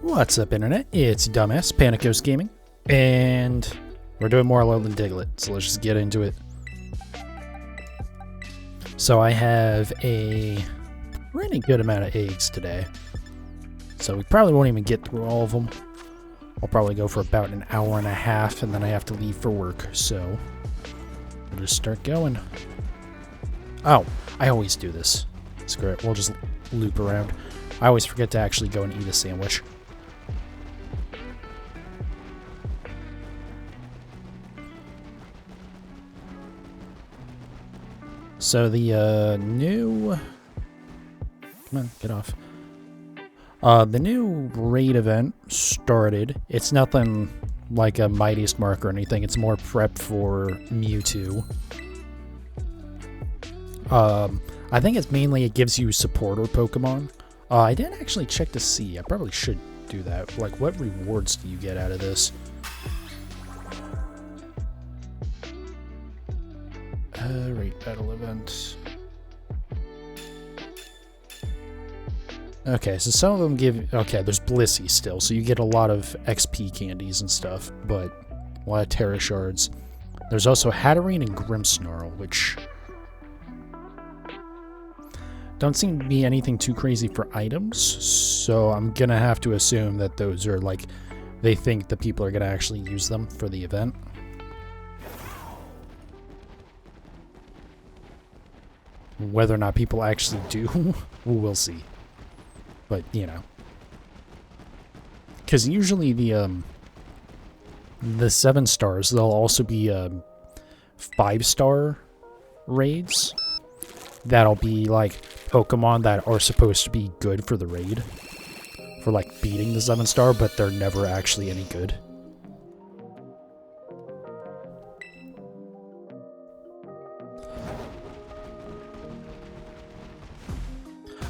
What's up, Internet? It's Dumbass Panicos Gaming, and we're doing more Alolan Diglett, so let's just get into it. So I have a pretty good amount of eggs today, so we probably won't even get through all of them. I'll probably go for about an hour and a half, and then I have to leave for work, so we'll just start going. Oh, I always do this. Screw it, we'll just loop around. I always forget to actually go and eat a sandwich. So the new... Come on, get off. The new raid event started. It's nothing like a Mightiest Mark or anything. It's more prep for Mewtwo. I think it's mainly it gives you supporter Pokemon. I didn't actually check to see. I probably should do that. Like, what rewards do you get out of this? Raid battle event. Okay, so some of them give... Okay, there's Blissey still, so you get a lot of XP candies and stuff, but a lot of Terra Shards. There's also Hatterene and Grimmsnarl, which don't seem to be anything too crazy for items, so I'm gonna have to assume that those are like... They think the people are gonna actually use them for the event. Whether or not people actually do, we'll see. But, you know. Because usually the 7 stars, they'll also be 5-star raids. That'll be like Pokemon that are supposed to be good for the raid. For like beating the 7-star, but they're never actually any good.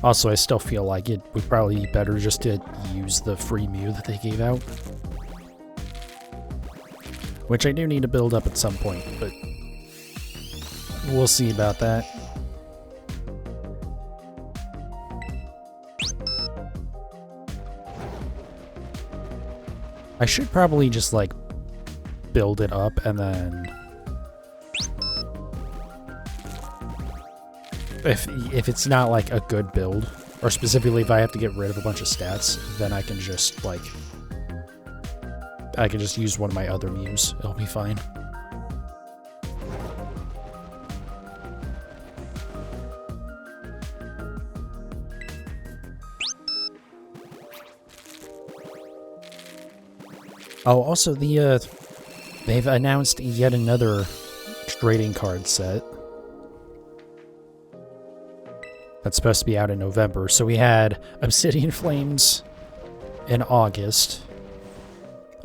Also, I still feel like it would probably be better just to use the free Mew that they gave out. Which I do need to build up at some point, but we'll see about that. I should probably just, like, build it up and then... If it's not, like, a good build, or specifically if I have to get rid of a bunch of stats, then I can just, like... I can just use one of my other Mews. It'll be fine. Oh, also, they've announced yet another trading card set. That's supposed to be out in November. So we had Obsidian Flames in August.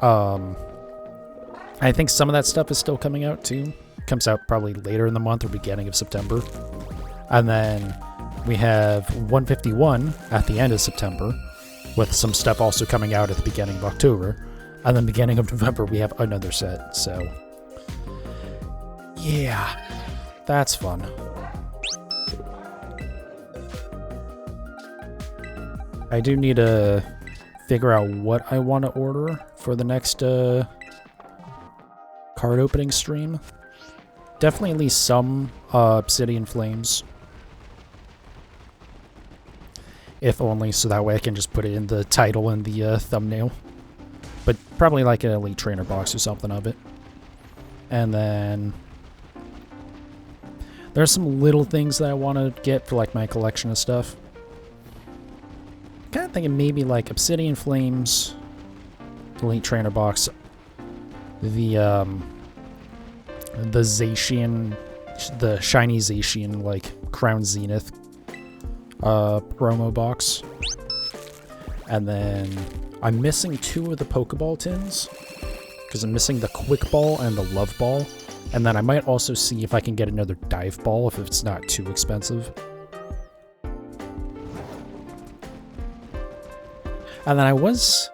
I think some of that stuff is still coming out too. Comes out probably later in the month or beginning of September. And then we have 151 at the end of September, with some stuff also coming out at the beginning of October. And then beginning of November we have another set. So yeah, that's fun. I do need to figure out what I want to order for the next card opening stream. Definitely at least some Obsidian Flames. If only so that way I can just put it in the title and the thumbnail. But probably like an Elite Trainer box or something of it. And then there's some little things that I want to get for like my collection of stuff. Kind of thinking maybe like Obsidian Flames, Elite Trainer box, the Zacian, the shiny Zacian like Crown Zenith promo box, and then I'm missing 2 of the Pokeball tins because I'm missing the Quick Ball and the Love Ball, and then I might also see if I can get another Dive Ball if it's not too expensive. And then I was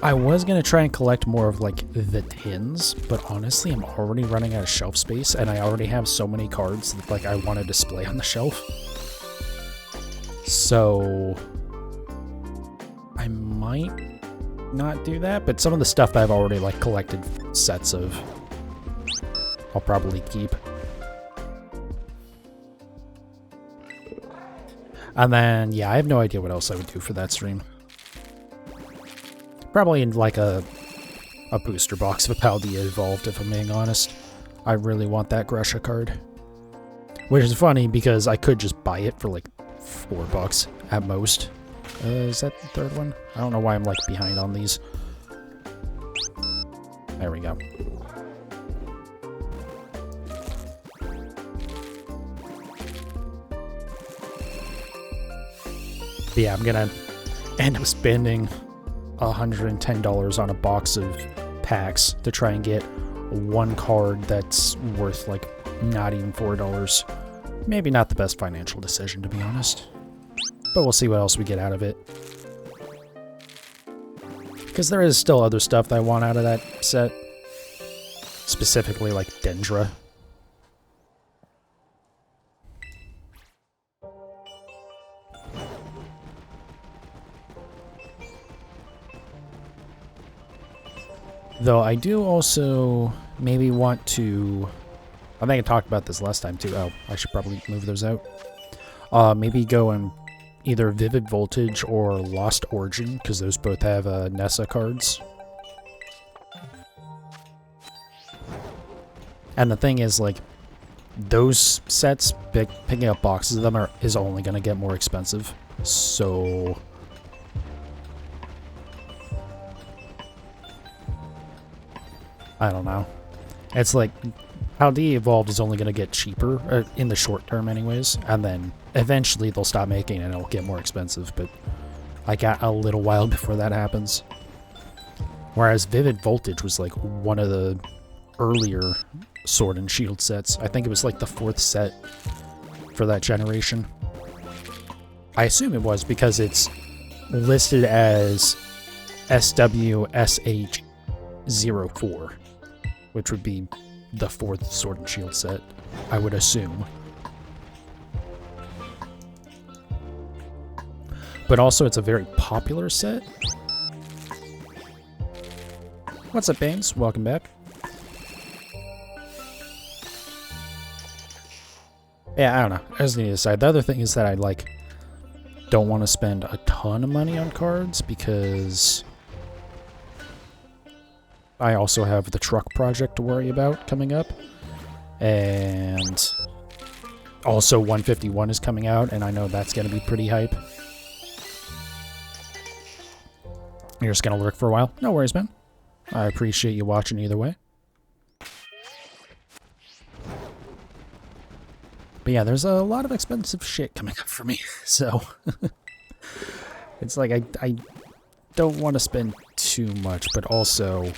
gonna try and collect more of like the tins, but honestly I'm already running out of shelf space and I already have so many cards that like I want to display on the shelf. So I I might not do that, but some of the stuff that I've already like collected sets of, I'll probably keep. And then, yeah, I have no idea what else I would do for that stream. Probably in like a booster box of a Paldean evolved, if I'm being honest. I really want that Gresha card. Which is funny because I could just buy it for like $4 at most. Is that the third one? I don't know why I'm like behind on these. There we go. But yeah, I'm gonna end up spending $110 on a box of packs to try and get one card that's worth like not even $4. Maybe not the best financial decision, to be honest. But we'll see what else we get out of it. Because there is still other stuff that I want out of that set. Specifically like Dendra. Though I do also maybe want to... I think I talked about this last time too. Oh, I should probably move those out. Maybe go and either Vivid Voltage or Lost Origin, because those both have Nessa cards. And the thing is, like, those sets, picking up boxes of them is only going to get more expensive. So... I don't know. It's like, Paldean Evolved is only going to get cheaper, in the short term anyways, and then eventually they'll stop making it and it'll get more expensive, but I got a little while before that happens. Whereas Vivid Voltage was like one of the earlier Sword and Shield sets. I think it was like the 4th set for that generation. I assume it was because it's listed as SWSH04, which would be the 4th Sword and Shield set, I would assume. But also, it's a very popular set. What's up, Baines? Welcome back. Yeah, I don't know. I just need to decide. The other thing is that I, like, don't want to spend a ton of money on cards because I also have the truck project to worry about coming up. And also 151 is coming out, and I know that's going to be pretty hype. You're just going to lurk for a while? No worries, man. I appreciate you watching either way. But yeah, there's a lot of expensive shit coming up for me, so... it's like, I don't want to spend too much, but also...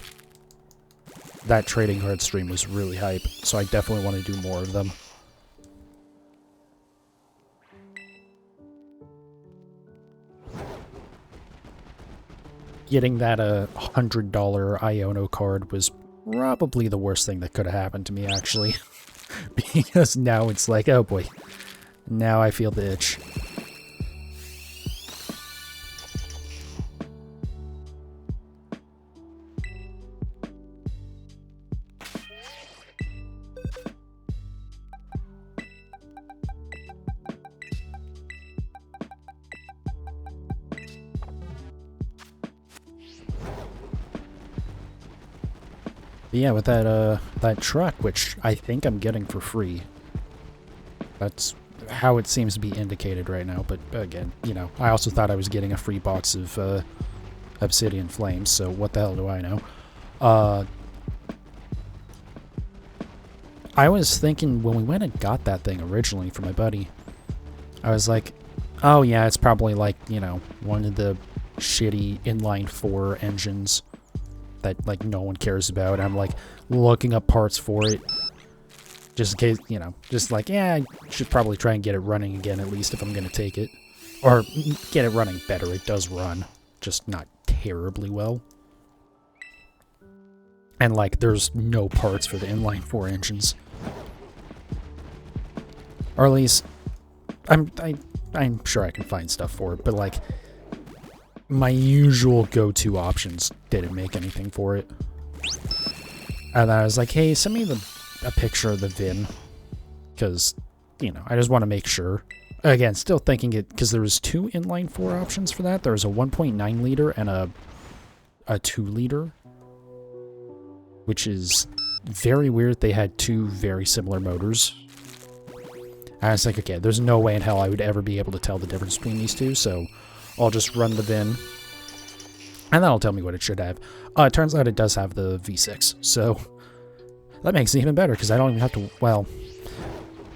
that trading card stream was really hype, so I definitely want to do more of them. Getting that $100 Iono card was probably the worst thing that could have happened to me, actually. Because now it's like, oh boy, now I feel the itch. But yeah, with that truck, which I think I'm getting for free. That's how it seems to be indicated right now. But again, you know, I also thought I was getting a free box of Obsidian Flames, so what the hell do I know? I was thinking when we went and got that thing originally for my buddy, I was like, oh yeah, it's probably like, you know, one of the shitty inline 4 engines that like no one cares about. I'm like looking up parts for it just in case, you know, just like, yeah, I should probably try and get it running again at least if I'm gonna take it, or get it running better. It does run, just not terribly well, and like there's no parts for the inline 4 engines, or at least I'm sure I can find stuff for it, but like my usual go-to options didn't make anything for it. And I was like, hey, send me a picture of the VIN. Because, you know, I just want to make sure. Again, still thinking it, because there was 2 inline 4 options for that. There was a 1.9 liter and a 2 liter. Which is very weird. They had 2 very similar motors. I was like, okay, there's no way in hell I would ever be able to tell the difference between these 2, so I'll just run the VIN. And that'll tell me what it should have. It turns out it does have the V6, so that makes it even better, because I don't even have to, well,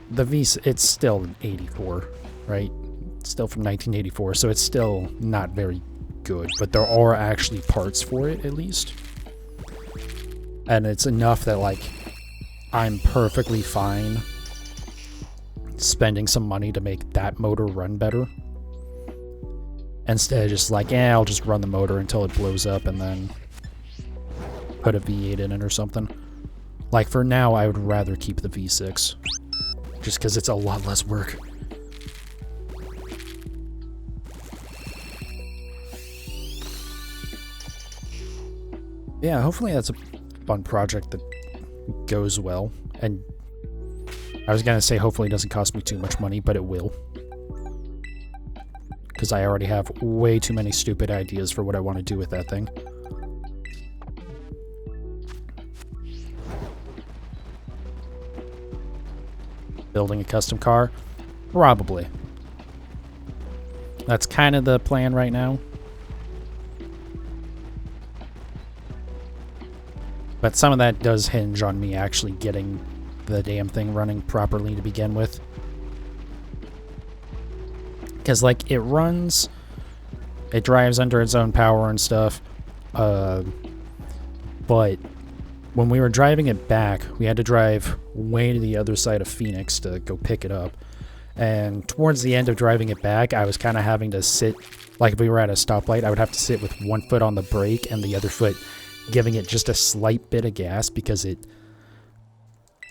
the V6, it's still an 84, right? It's still from 1984, so it's still not very good, but there are actually parts for it, at least. And it's enough that, like, I'm perfectly fine spending some money to make that motor run better. Instead of just like, I'll just run the motor until it blows up and then put a V8 in it or something. Like, for now, I would rather keep the V6. Just because it's a lot less work. Yeah, hopefully that's a fun project that goes well. And I was going to say hopefully it doesn't cost me too much money, but it will. Because I already have way too many stupid ideas for what I want to do with that thing. Building a custom car? Probably. That's kind of the plan right now. But some of that does hinge on me actually getting the damn thing running properly to begin with. Because, like, it runs, it drives under its own power and stuff, but when we were driving it back, we had to drive way to the other side of Phoenix to go pick it up, and towards the end of driving it back, I was kind of having to sit, like if we were at a stoplight, I would have to sit with one foot on the brake and the other foot giving it just a slight bit of gas because it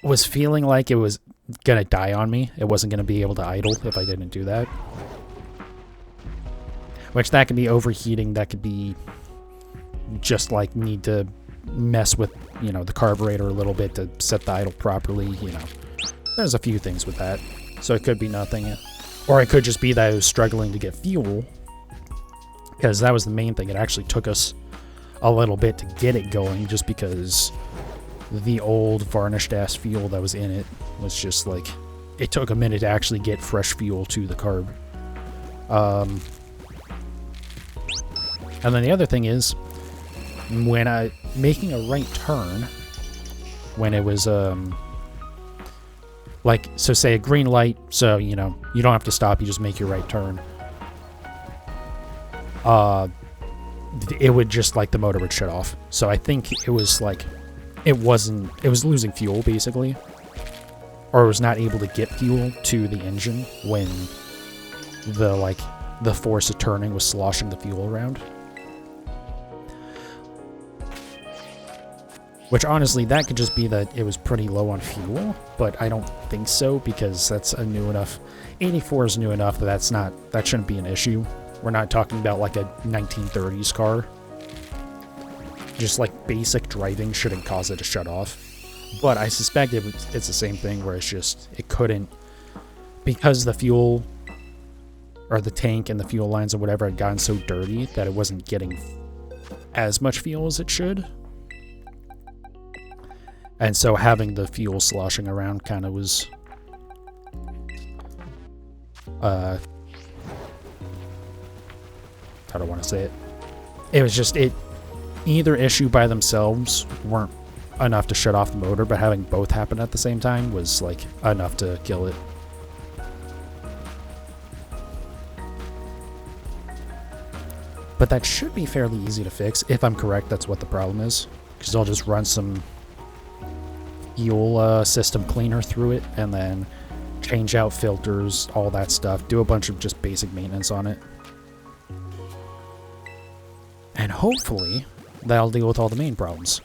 was feeling like it was gonna die on me. It wasn't gonna be able to idle if I didn't do that. Which that could be overheating, that could be just like need to mess with, you know, the carburetor a little bit to set the idle properly, you know. There's a few things with that. So it could be nothing. Or it could just be that I was struggling to get fuel. Because that was the main thing. It actually took us a little bit to get it going just because the old varnished ass fuel that was in it was just like, it took a minute to actually get fresh fuel to the carb. And then the other thing is, when making a right turn, when it was, like, so say a green light, so, you know, you don't have to stop, you just make your right turn. It would just, like, the motor would shut off. So I think it was, like, it was losing fuel, basically. Or it was not able to get fuel to the engine when the force of turning was sloshing the fuel around. Which, honestly, that could just be that it was pretty low on fuel, but I don't think so, because that's a new enough... 84 is new enough that that shouldn't be an issue. We're not talking about, like, a 1930s car. Just, like, basic driving shouldn't cause it to shut off. But I suspect it's the same thing, where it's just, it couldn't... Because the fuel, or the tank and the fuel lines or whatever had gotten so dirty that it wasn't getting as much fuel as it should. And so having the fuel sloshing around kind of was... how do I want to say it? It was just, either issue by themselves weren't enough to shut off the motor, but having both happen at the same time was, like, enough to kill it. But that should be fairly easy to fix. If I'm correct, that's what the problem is. Because I'll just run some fuel system cleaner through it, and then change out filters, all that stuff, do a bunch of just basic maintenance on it. And hopefully, that'll deal with all the main problems.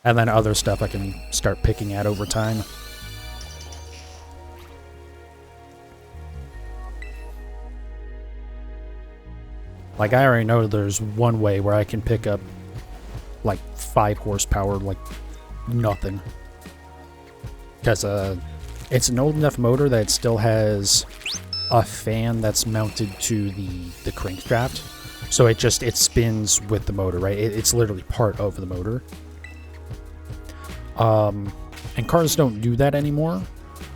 And then other stuff I can start picking at over time. Like, I already know there's one way where I can pick up, like, 5 horsepower, like, nothing. Because, it's an old enough motor that it still has a fan that's mounted to the crankshaft. So it spins with the motor, right? It's literally part of the motor. And cars don't do that anymore.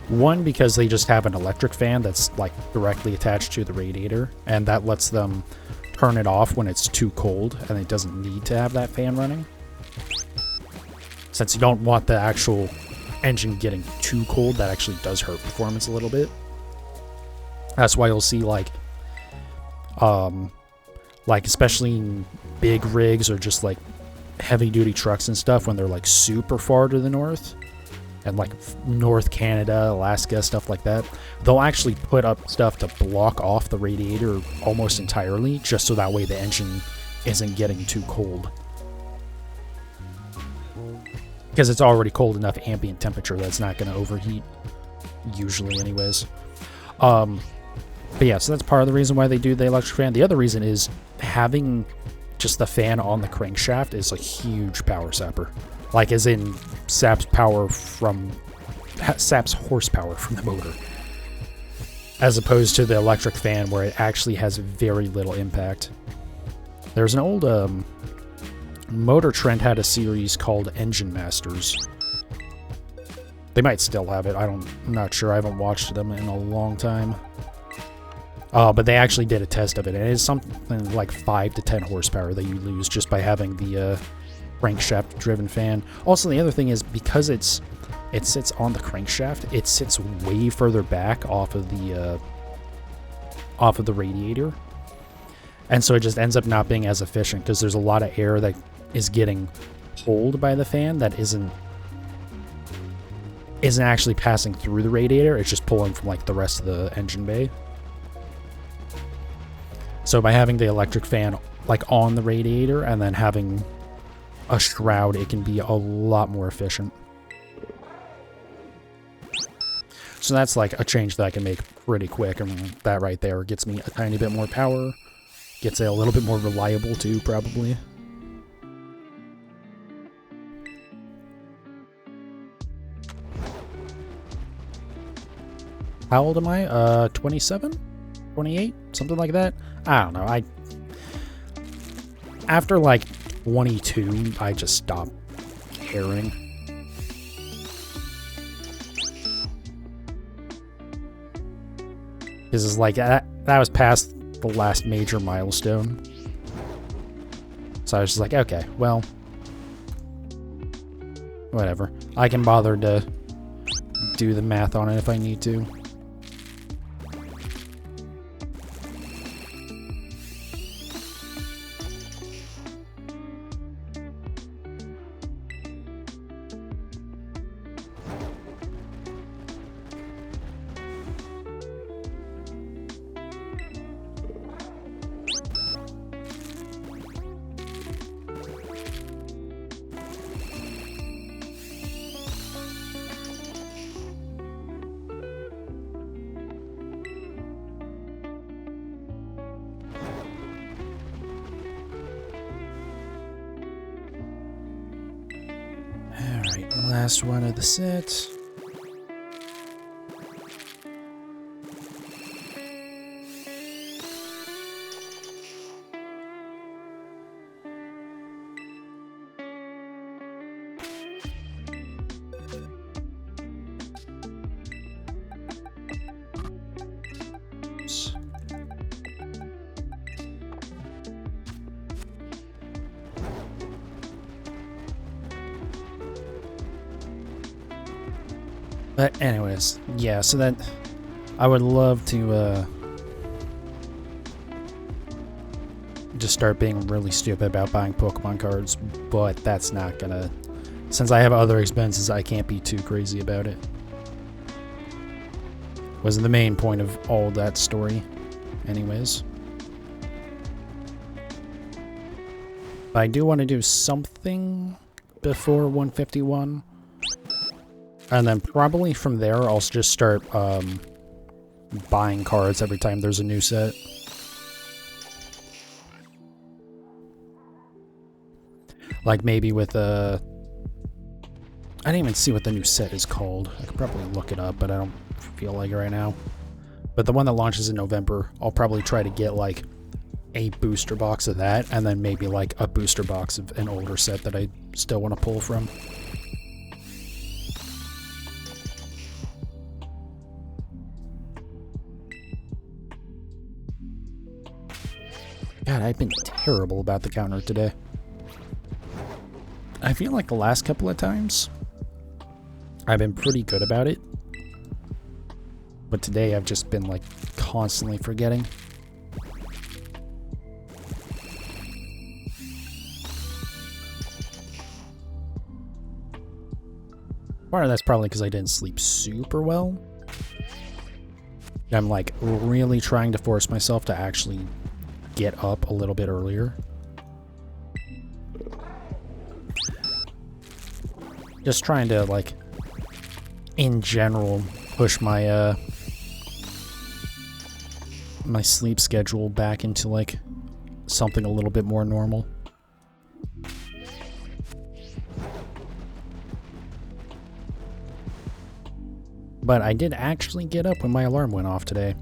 One, because they just have an electric fan that's like directly attached to the radiator, and that lets them turn it off when it's too cold, and it doesn't need to have that fan running. Since you don't want the actual engine getting too cold, that actually does hurt performance a little bit. That's why you'll see like especially in big rigs or just like heavy duty trucks and stuff when they're like super far to the north and like North Canada, Alaska, stuff like that, they'll actually put up stuff to block off the radiator almost entirely just so that way the engine isn't getting too cold. Because it's already cold enough ambient temperature that's not going to overheat, usually anyways. But yeah, so that's part of the reason why they do the electric fan. The other reason is having just the fan on the crankshaft is a huge power sapper. Like, as in, saps horsepower from the motor. As opposed to the electric fan where it actually has very little impact. There's an old, Motor Trend had a series called Engine Masters. They might still have it. I'm not sure. I haven't watched them in a long time. But they actually did a test of it, and it's something like 5 to 10 horsepower that you lose just by having the crankshaft-driven fan. Also, the other thing is, because it sits on the crankshaft, it sits way further back off of the radiator, and so it just ends up not being as efficient because there's a lot of air that is getting pulled by the fan that isn't actually passing through the radiator. It's just pulling from like the rest of the engine bay. So by having the electric fan like on the radiator and then having a shroud, it can be a lot more efficient. So that's like a change that I can make pretty quick, and that right there gets me a tiny bit more power. Gets it a little bit more reliable too, probably. How old am I? 27? 28? Something like that? I don't know. After like 22, I just stopped caring. Because it's like, that was past the last major milestone. So I was just like, okay, well, whatever. I can bother to do the math on it if I need to. Alright, the last one of the set. But anyways, yeah, so that I would love to just start being really stupid about buying Pokemon cards, but that's not gonna, since I have other expenses, I can't be too crazy about it. Wasn't the main point of all that story anyways. But I do want to do something before 151. And then probably from there, I'll just start buying cards every time there's a new set. Like maybe with a... I didn't even see what the new set is called. I could probably look it up, but I don't feel like it right now. But the one that launches in November, I'll probably try to get like a booster box of that, and then maybe like a booster box of an older set that I still want to pull from. God, I've been terrible about the counter today. I feel like the last couple of times, I've been pretty good about it. But today I've just been like constantly forgetting. Part of that's probably because I didn't sleep super well. I'm like really trying to force myself to actually get up a little bit earlier. Just trying to like, in general, push my my sleep schedule back into like something a little bit more normal. But I did actually get up when my alarm went off today.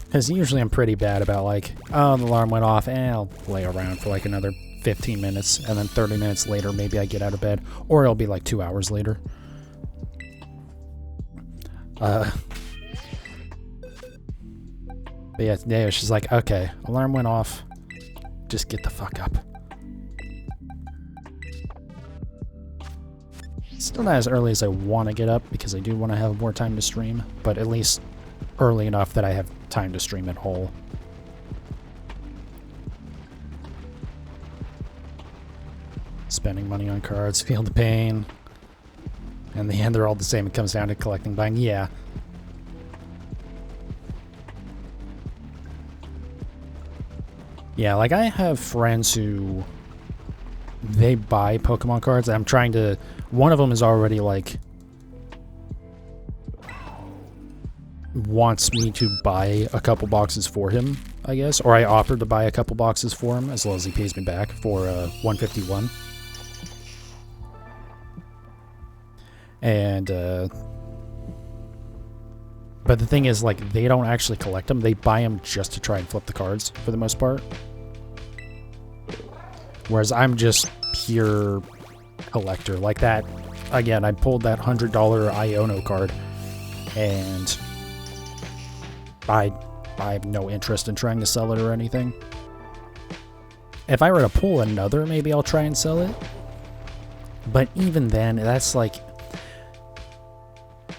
Because usually I'm pretty bad about like, oh, the alarm went off, I'll lay around for like another 15 minutes, and then 30 minutes later maybe I get out of bed, or it'll be like 2 hours later. But yeah, today it was just like, okay, alarm went off, just get the fuck up. Still not as early as I want to get up, because I do want to have more time to stream, but at least early enough that I have time to stream at all. Spending money on cards, feel the pain. In the end, they're all the same. It comes down to collecting, buying. Yeah. Yeah, like I have friends who they buy Pokemon cards. I'm trying to... One of them is already like... wants me to buy a couple boxes for him, I guess. Or I offered to buy a couple boxes for him, as long as he pays me back for 151. And, but the thing is, like, they don't actually collect them. They buy them just to try and flip the cards, for the most part. Whereas I'm just pure collector. Like that, again, I pulled that $100 Iono card, and I have no interest in trying to sell it or anything. If I were to pull another, maybe I'll try and sell it. But even then, that's like...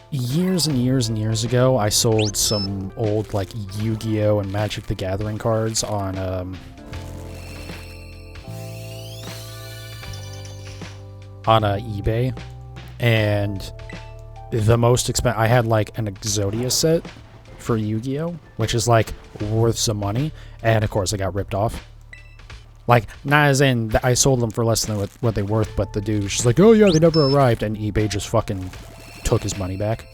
Years and years and years ago, I sold some old, like, Yu-Gi-Oh! And Magic the Gathering cards on, eBay. And the most expensive... I had, like, an Exodia set for Yu-Gi-Oh! Which is, like, worth some money. And, of course, I got ripped off. Like, not as in I sold them for less than what they worth, but the dude was just like, oh, yeah, they never arrived. And eBay just fucking... took his money back.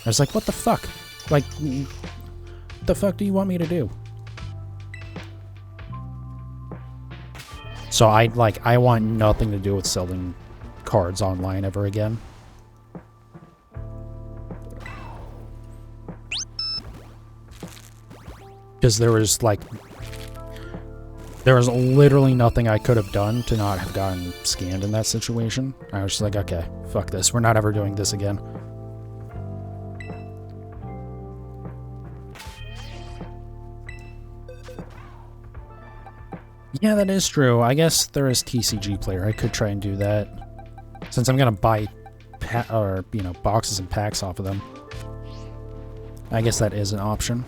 I was like, what the fuck? Like, what the fuck do you want me to do? So I want nothing to do with selling cards online ever again. Because there was literally nothing I could have done to not have gotten scammed in that situation. I was just like, okay, fuck this. We're not ever doing this again. Yeah, that is true. I guess there is TCG Player. I could try and do that. Since I'm going to buy boxes and packs off of them. I guess that is an option.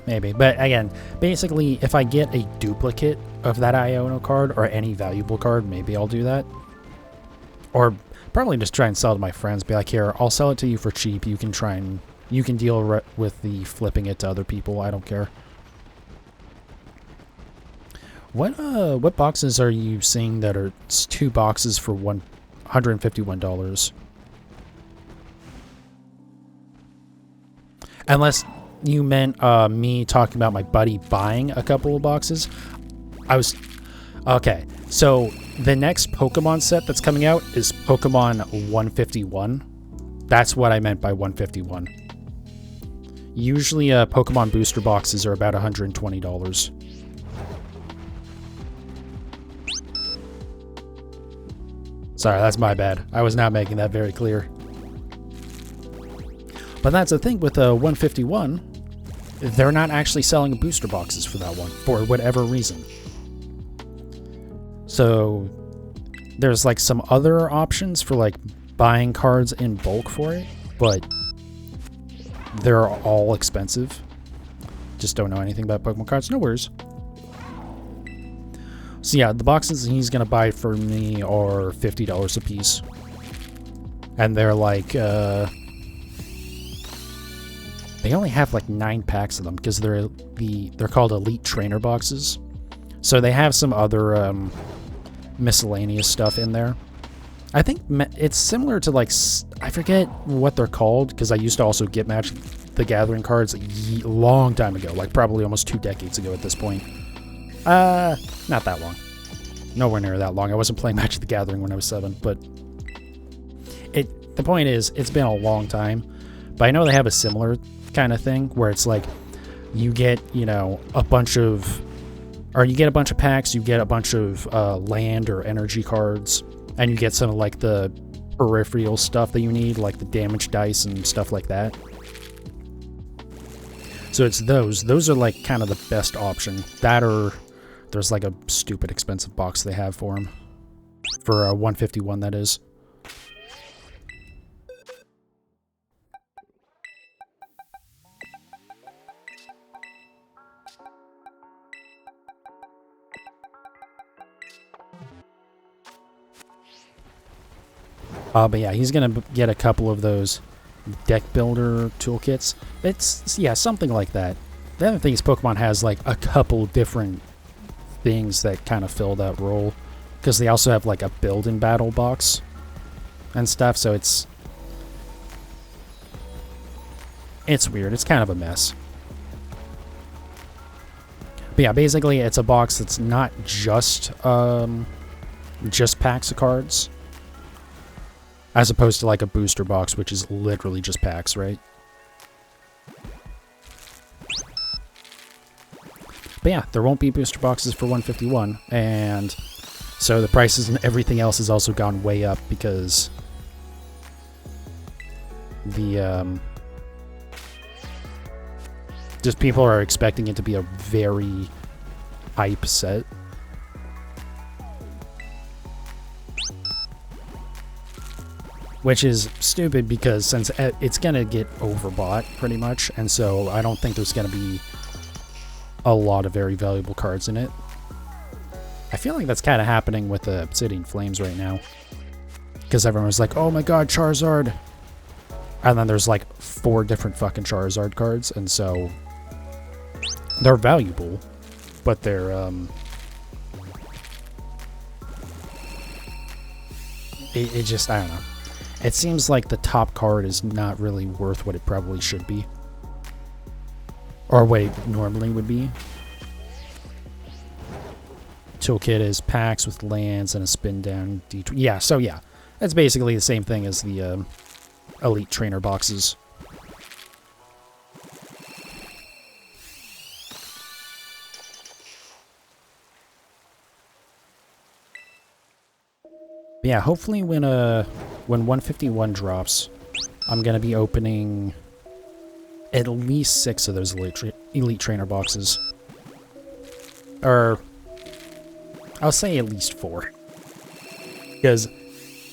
Maybe. But again, basically, if I get a duplicate of that Iono card or any valuable card, maybe I'll do that. Or probably just try and sell it to my friends. Be like, here, I'll sell it to you for cheap. You can deal with the flipping it to other people. I don't care. What boxes are you seeing that are 2 boxes for $151? Unless you meant me talking about my buddy buying a couple of boxes. I was... Okay, so the next Pokemon set that's coming out is Pokemon 151. That's what I meant by 151. Usually Pokemon booster boxes are about $120. Sorry, that's my bad. I was not making that very clear. But that's the thing with 151. They're not actually selling booster boxes for that one, for whatever reason. So there's like some other options for like buying cards in bulk for it, but they're all expensive. Just don't know anything about Pokemon cards. No worries. So yeah, the boxes he's going to buy for me are $50 a piece. And they're like, they only have like 9 packs of them because they're called Elite Trainer boxes. So they have some other miscellaneous stuff in there. I think it's similar to like, I forget what they're called because I used to also get Magic the Gathering cards a long time ago, like probably almost 2 decades ago at this point. Not that long. Nowhere near that long. I wasn't playing Magic the Gathering when I was 7, but the point is, it's been a long time. But I know they have a similar kind of thing where it's like you get, you know, a bunch of packs, you get a bunch of land or energy cards, and you get some of like the peripheral stuff that you need, like the damage dice and stuff like that. So it's those are like kind of the best option. That, or there's like a stupid expensive box they have for them. For 151, that is. But yeah, he's going to get a couple of those deck builder toolkits. It's, yeah, something like that. The other thing is Pokemon has like a couple different things that kind of fill that role. Because they also have like a build and battle box and stuff, so it's weird. It's kind of a mess. But yeah, basically it's a box that's not just packs of cards. As opposed to like a booster box, which is literally just packs, right? But yeah, there won't be booster boxes for 151, and so the prices and everything else has also gone way up because the just people are expecting it to be a very hype set. Which is stupid because since it's going to get overbought pretty much, and so I don't think there's going to be a lot of very valuable cards in it. I feel like that's kind of happening with the Obsidian Flames right now. Because everyone's like, oh my god, Charizard! And then there's like 4 different fucking Charizard cards, and so they're valuable, but they're it just, I don't know. It seems like the top card is not really worth what it probably should be. Or what it normally would be. Toolkit is packs with lands and a spin down D20. Yeah, so yeah. That's basically the same thing as the Elite Trainer boxes. Yeah, hopefully when 151 drops, I'm gonna be opening at least 6 of those Elite Trainer boxes. Or I'll say at least 4. Because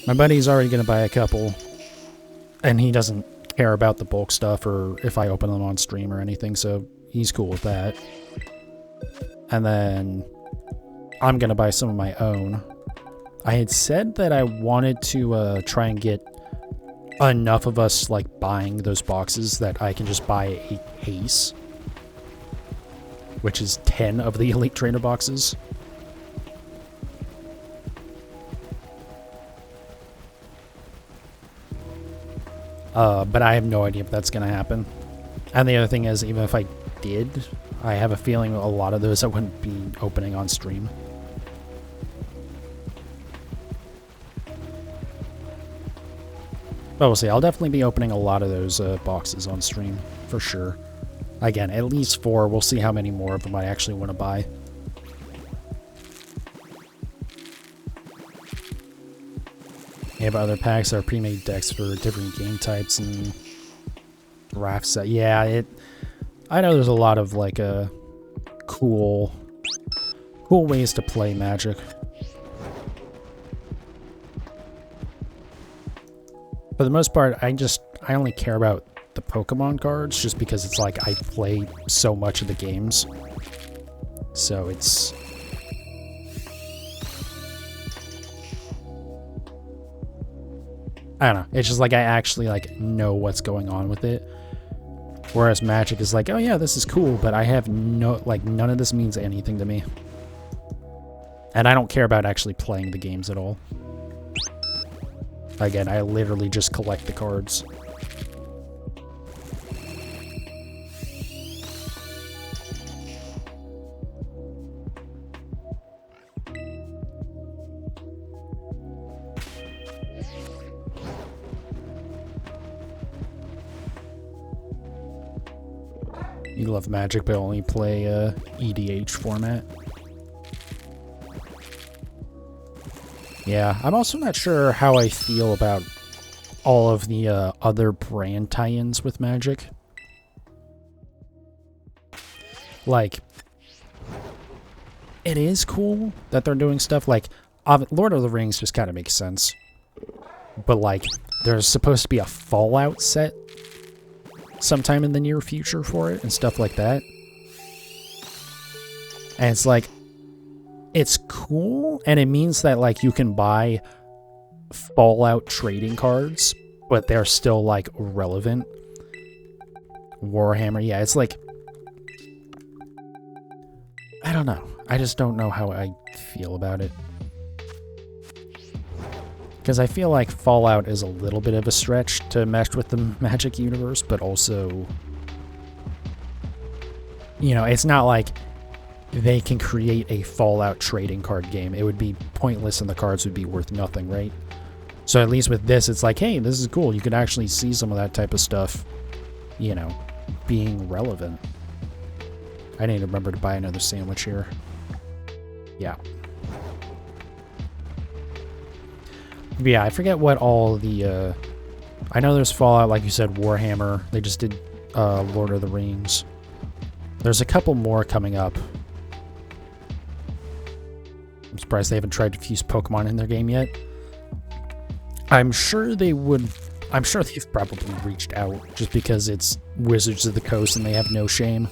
my buddy's already gonna buy a couple, and he doesn't care about the bulk stuff or if I open them on stream or anything, so he's cool with that. And then I'm gonna buy some of my own. I had said that I wanted to try and get enough of us like buying those boxes that I can just buy a case, which is 10 of the Elite Trainer boxes. But I have no idea if that's going to happen. And the other thing is, even if I did I have a feeling a lot of those I wouldn't be opening on stream. But we'll see. I'll definitely be opening a lot of those boxes on stream, for sure. Again, at least 4. We'll see how many more of them I actually want to buy. We have other packs that are pre-made decks for different game types and draft set. Yeah, I know there's a lot of like cool ways to play Magic. For the most part, I only care about the Pokemon cards just because it's like I play so much of the games. So it's... I don't know. It's just like I actually like know what's going on with it. Whereas Magic is like, oh yeah, this is cool, but I have no, like, none of this means anything to me. And I don't care about actually playing the games at all. Again, I literally just collect the cards. You love Magic, but only play EDH format. Yeah, I'm also not sure how I feel about all of the other brand tie-ins with Magic. Like, it is cool that they're doing stuff like Lord of the Rings just kind of makes sense. But like, there's supposed to be a Fallout set sometime in the near future for it and stuff like that. And it's like, it's cool, and it means that like you can buy Fallout trading cards, but they're still like relevant. Warhammer, yeah, it's like, I don't know. I just don't know how I feel about it. Because I feel like Fallout is a little bit of a stretch to mesh with the Magic universe, but also, you know, it's not like they can create a Fallout trading card game. It would be pointless and the cards would be worth nothing, right? So at least with this, it's like, hey, this is cool. You can actually see some of that type of stuff, you know, being relevant. I need to remember to buy another sandwich here. Yeah. Yeah, I forget what all the, I know there's Fallout, like you said, Warhammer. They just did Lord of the Rings. There's a couple more coming up. I'm surprised they haven't tried to fuse Pokemon in their game yet. I'm sure they would. I'm sure they've probably reached out just because it's Wizards of the Coast and they have no shame.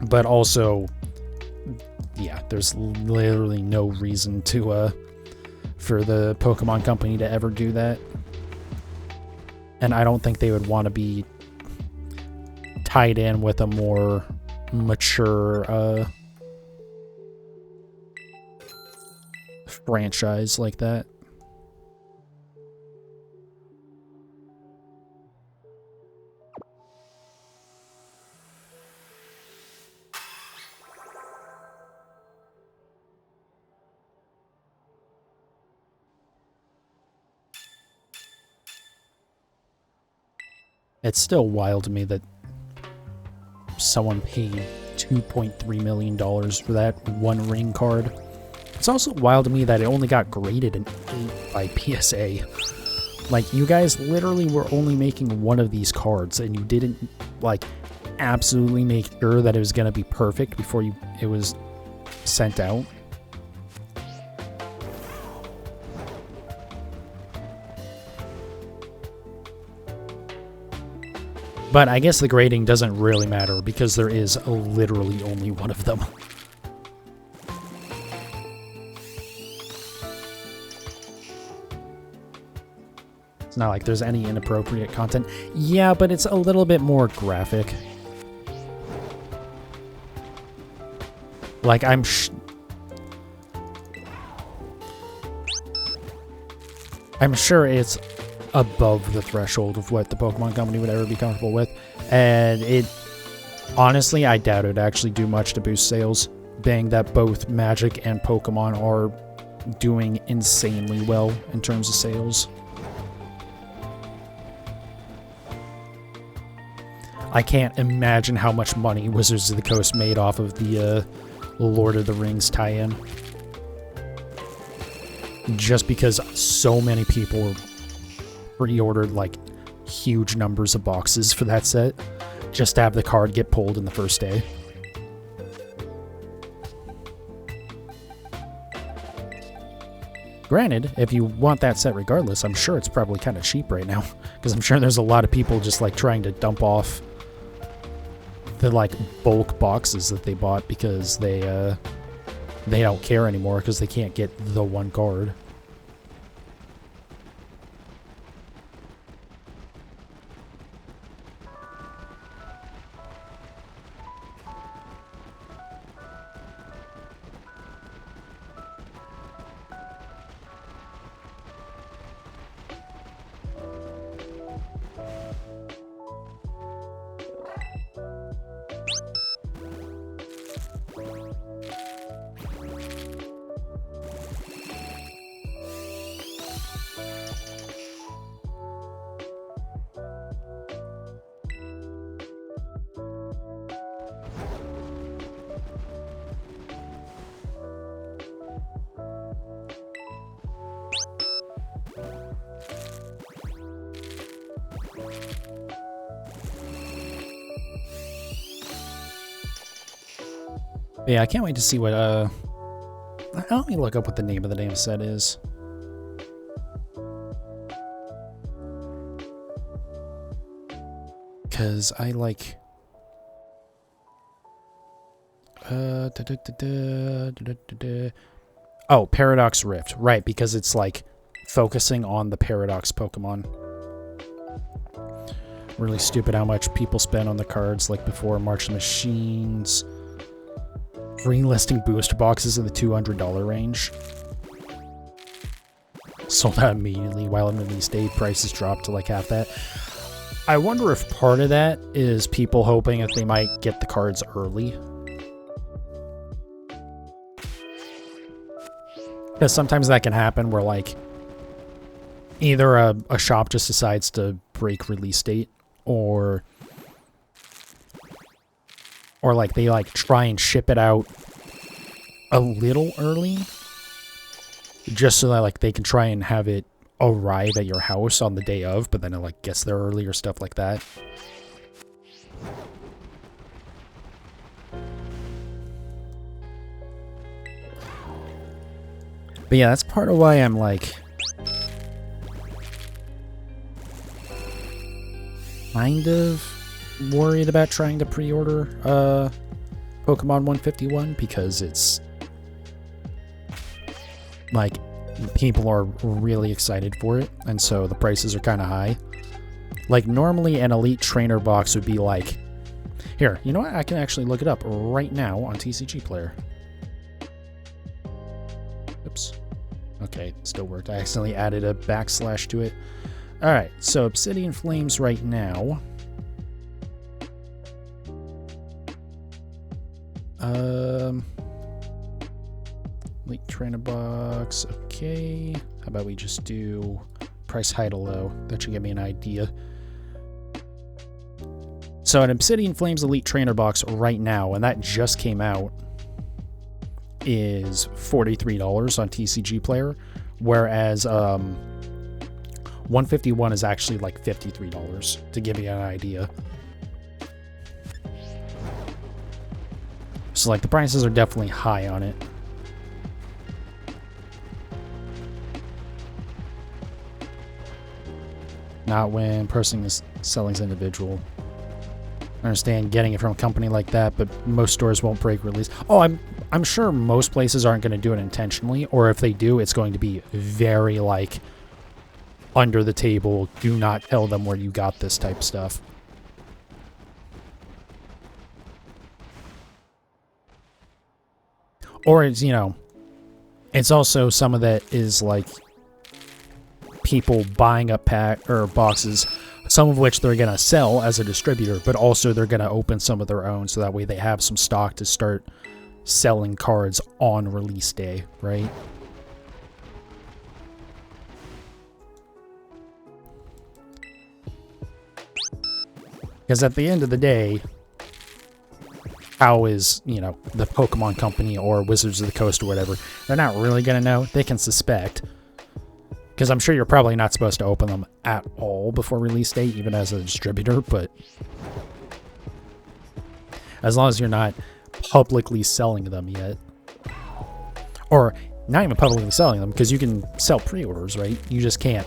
But also, yeah, there's literally no reason to for the Pokemon Company to ever do that. And I don't think they would want to be tied in with a more mature franchise like that. It's still wild to me that someone paid $2.3 million for that one ring card. It's also wild to me that it only got graded an 8 by PSA. Like, you guys literally were only making one of these cards, and you didn't, like, absolutely make sure that it was going to be perfect before it was sent out. But I guess the grading doesn't really matter because there is literally only one of them. It's not like there's any inappropriate content. Yeah, but it's a little bit more graphic. Like, I'm sure it's above the threshold of what the Pokemon Company would ever be comfortable with. And Honestly, I doubt it'd actually do much to boost sales, being that both Magic and Pokemon are doing insanely well in terms of sales. I can't imagine how much money Wizards of the Coast made off of the Lord of the Rings tie-in. Just because so many people pre-ordered like huge numbers of boxes for that set, just to have the card get pulled in the first day. Granted, if you want that set regardless, I'm sure it's probably kind of cheap right now, because I'm sure there's a lot of people just like trying to dump off the like bulk boxes that they bought because they don't care anymore because they can't get the one card. But yeah, I can't wait to see what, let me look up what the name of the damn set is. Because I like... Oh, Paradox Rift. Right, because it's like focusing on the Paradox Pokemon. Really stupid how much people spend on the cards, like before March of the Machines. Free listing booster boxes in the $200 range. Sold out immediately while in release date. Prices dropped to like half that. I wonder if part of that is people hoping that they might get the cards early. Because sometimes that can happen where like either a shop just decides to break release date or like they like try and ship it out a little early just so that like they can try and have it arrive at your house on the day of, but then it like gets there early or stuff like that. But yeah, that's part of why I'm like kind of worried about trying to pre-order Pokemon 151, because it's like people are really excited for it, and so the prices are kind of high. Like normally an Elite Trainer box would be like, here, you know what, I can actually look it up right now on TCG Player. Oops. Okay, still worked. I accidentally added a backslash to it. Alright, so Obsidian Flames right now. Elite Trainer box, okay. How about we just do price high to low? That should give me an idea. So an Obsidian Flames Elite Trainer box right now, and that just came out, is $43 on TCG Player, whereas 151 is actually like $53, to give you an idea. So like the prices are definitely high on it. Not when purchasing is selling individual. I understand getting it from a company like that, but most stores won't break release. Oh, I'm sure most places aren't going to do it intentionally, or if they do, it's going to be very like under the table. Do not tell them where you got this type of stuff. Or it's, you know, it's also some of that is like people buying up pack or boxes some of which they're going to sell as a distributor, but also they're going to open some of their own so that way they have some stock to start selling cards on release day, right? Because at the end of the day, how is, you know, the Pokemon Company or Wizards of the Coast or whatever, they're not really going to know. They can suspect. Because I'm sure you're probably not supposed to open them at all before release date, even as a distributor, but as long as you're not publicly selling them yet. Or not even publicly selling them, because you can sell pre-orders, right? You just can't.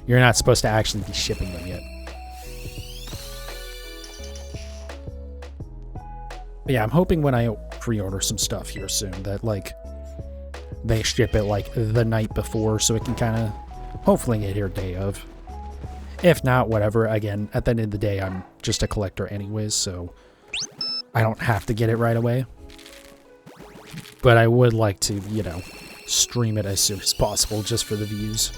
You're not supposed to actually be shipping them yet. But yeah, I'm hoping when I pre-order some stuff here soon that, like, they ship it, like, the night before so it can kind of hopefully get here day of. If not, whatever. Again, at the end of the day, I'm just a collector anyways, so I don't have to get it right away. But I would like to, you know, stream it as soon as possible just for the views.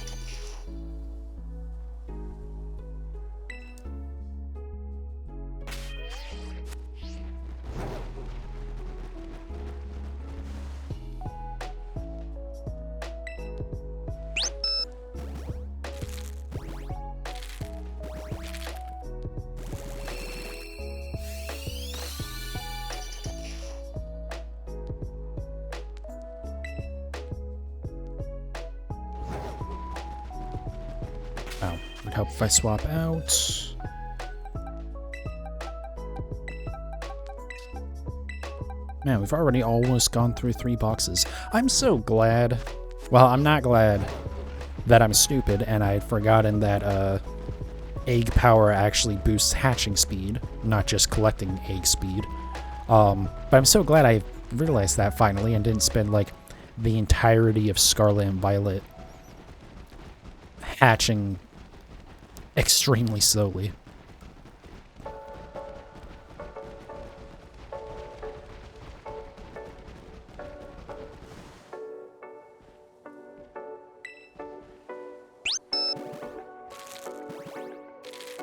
Oh, would help if I swap out. Man, we've already almost gone through 3 boxes. I'm so glad. Well, I'm not glad that I'm stupid and I had forgotten that egg power actually boosts hatching speed, not just collecting egg speed. But I'm so glad I realized that finally and didn't spend like the entirety of Scarlet and Violet hatching extremely slowly.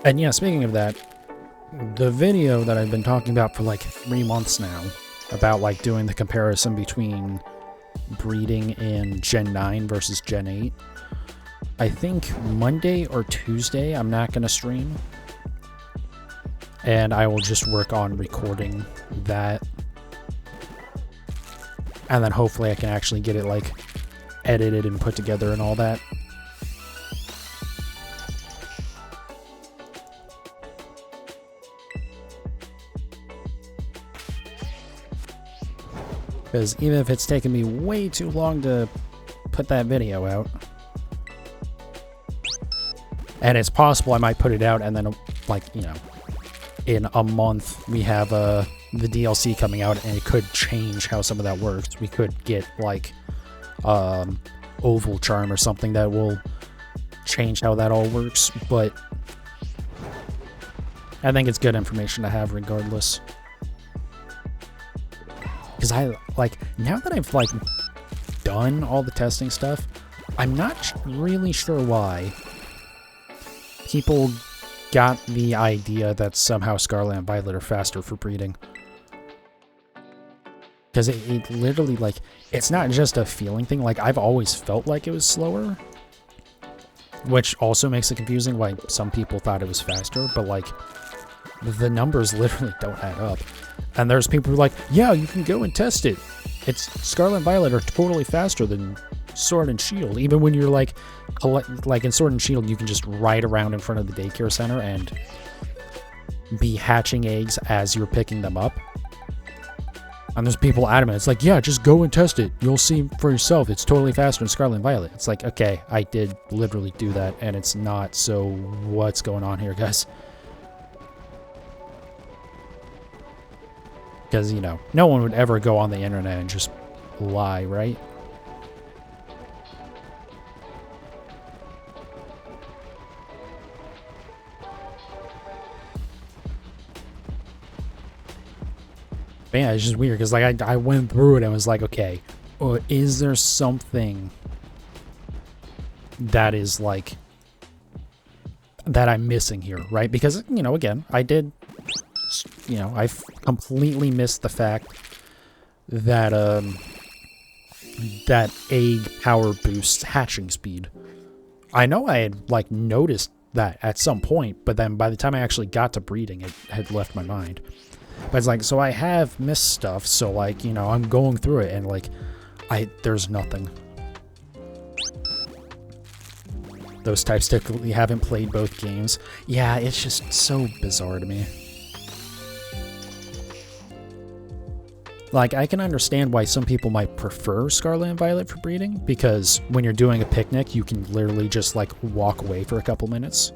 And yeah, speaking of that, the video that I've been talking about for like 3 months now, about like doing the comparison between breeding in Gen 9 versus Gen 8, I think Monday or Tuesday I'm not going to stream. And I will just work on recording that. And then hopefully I can actually get it like edited and put together and all that. Because even if it's taken me way too long to put that video out, and it's possible I might put it out and then, like, you know, in a month we have the DLC coming out and it could change how some of that works. We could get, like, Oval Charm or something that will change how that all works, but I think it's good information to have regardless. Because I, like, now that I've, like, done all the testing stuff, I'm not really sure why people got the idea that somehow Scarlet and Violet are faster for breeding. Because it literally, like, it's not just a feeling thing. Like, I've always felt like it was slower, which also makes it confusing why some people thought it was faster, but, like, the numbers literally don't add up. And there's people who are like, yeah, you can go and test it. It's Scarlet and Violet are totally faster than Sword and Shield. Even when you're like in Sword and Shield, you can just ride around in front of the daycare center and be hatching eggs as you're picking them up. And there's people adamant. It's like, yeah, just go and test it. You'll see for yourself. It's totally faster than Scarlet and Violet. It's like, okay, I did literally do that, and it's not. So what's going on here, guys? Because, you know, no one would ever go on the internet and just lie, right? But yeah, it's just weird because, like, I went through it and was like, okay, is there something that is, like, that I'm missing here, right? Because, you know, again, I completely missed the fact that, that egg power boosts hatching speed. I know I had, like, noticed that at some point, but then by the time I actually got to breeding, it had left my mind. But it's like, so I have missed stuff, so, like, you know, I'm going through it, and, like, there's nothing. Those types typically haven't played both games. Yeah, it's just so bizarre to me. Like, I can understand why some people might prefer Scarlet and Violet for breeding, because when you're doing a picnic, you can literally just, like, walk away for a couple minutes,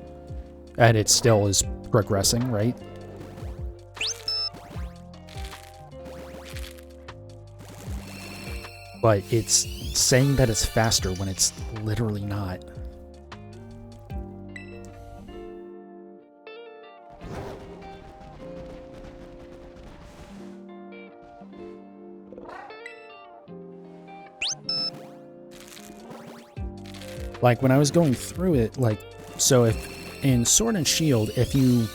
and it still is progressing, right? But it's saying that it's faster when it's literally not. Like, when I was going through it, like, so if in Sword and Shield, if you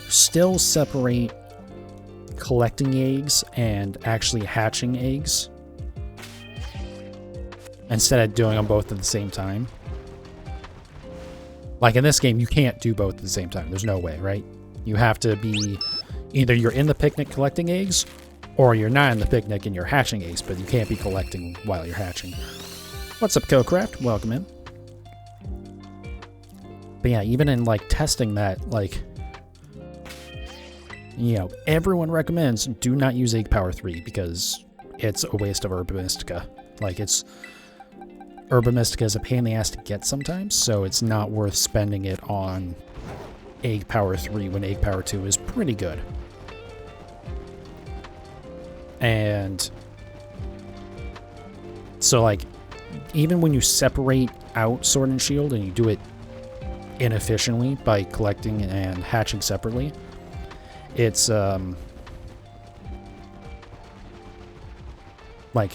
still separate collecting eggs and actually hatching eggs, instead of doing them both at the same time, like in this game, you can't do both at the same time. There's no way, right? You have to be, either you're in the picnic collecting eggs, or you're not in the picnic and you're hatching eggs, but you can't be collecting while you're hatching. What's up, Cocraft? Welcome in. But yeah, even in, like, testing that, like, you know, everyone recommends do not use Egg Power 3 because it's a waste of Herba Mystica. Like, Herba Mystica is a pain in the ass to get sometimes, so it's not worth spending it on Egg Power 3 when Egg Power 2 is pretty good. And so, like, even when you separate out Sword and Shield and you do it inefficiently by collecting and hatching separately, it's like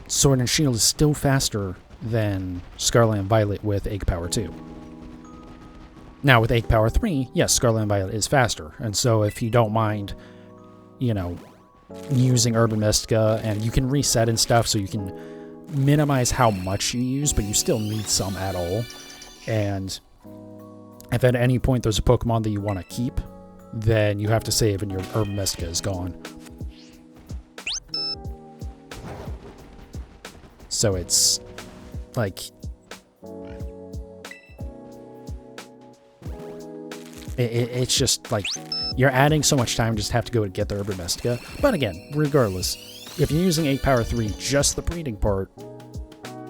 Sword and Shield is still faster than Scarlet and Violet with Egg Power 2. Now with Egg Power 3, yes, Scarlet and Violet is faster, and so if you don't mind, you know, using Herba Mystica, and you can reset and stuff, so you can minimize how much you use, but you still need some at all. And if at any point there's a Pokemon that you want to keep, then you have to save and your Herba Mystica is gone. So it's like, it's just like you're adding so much time just have to go and get the Herba Mystica. But again, regardless, if you're using Egg Power 3, just the breeding part,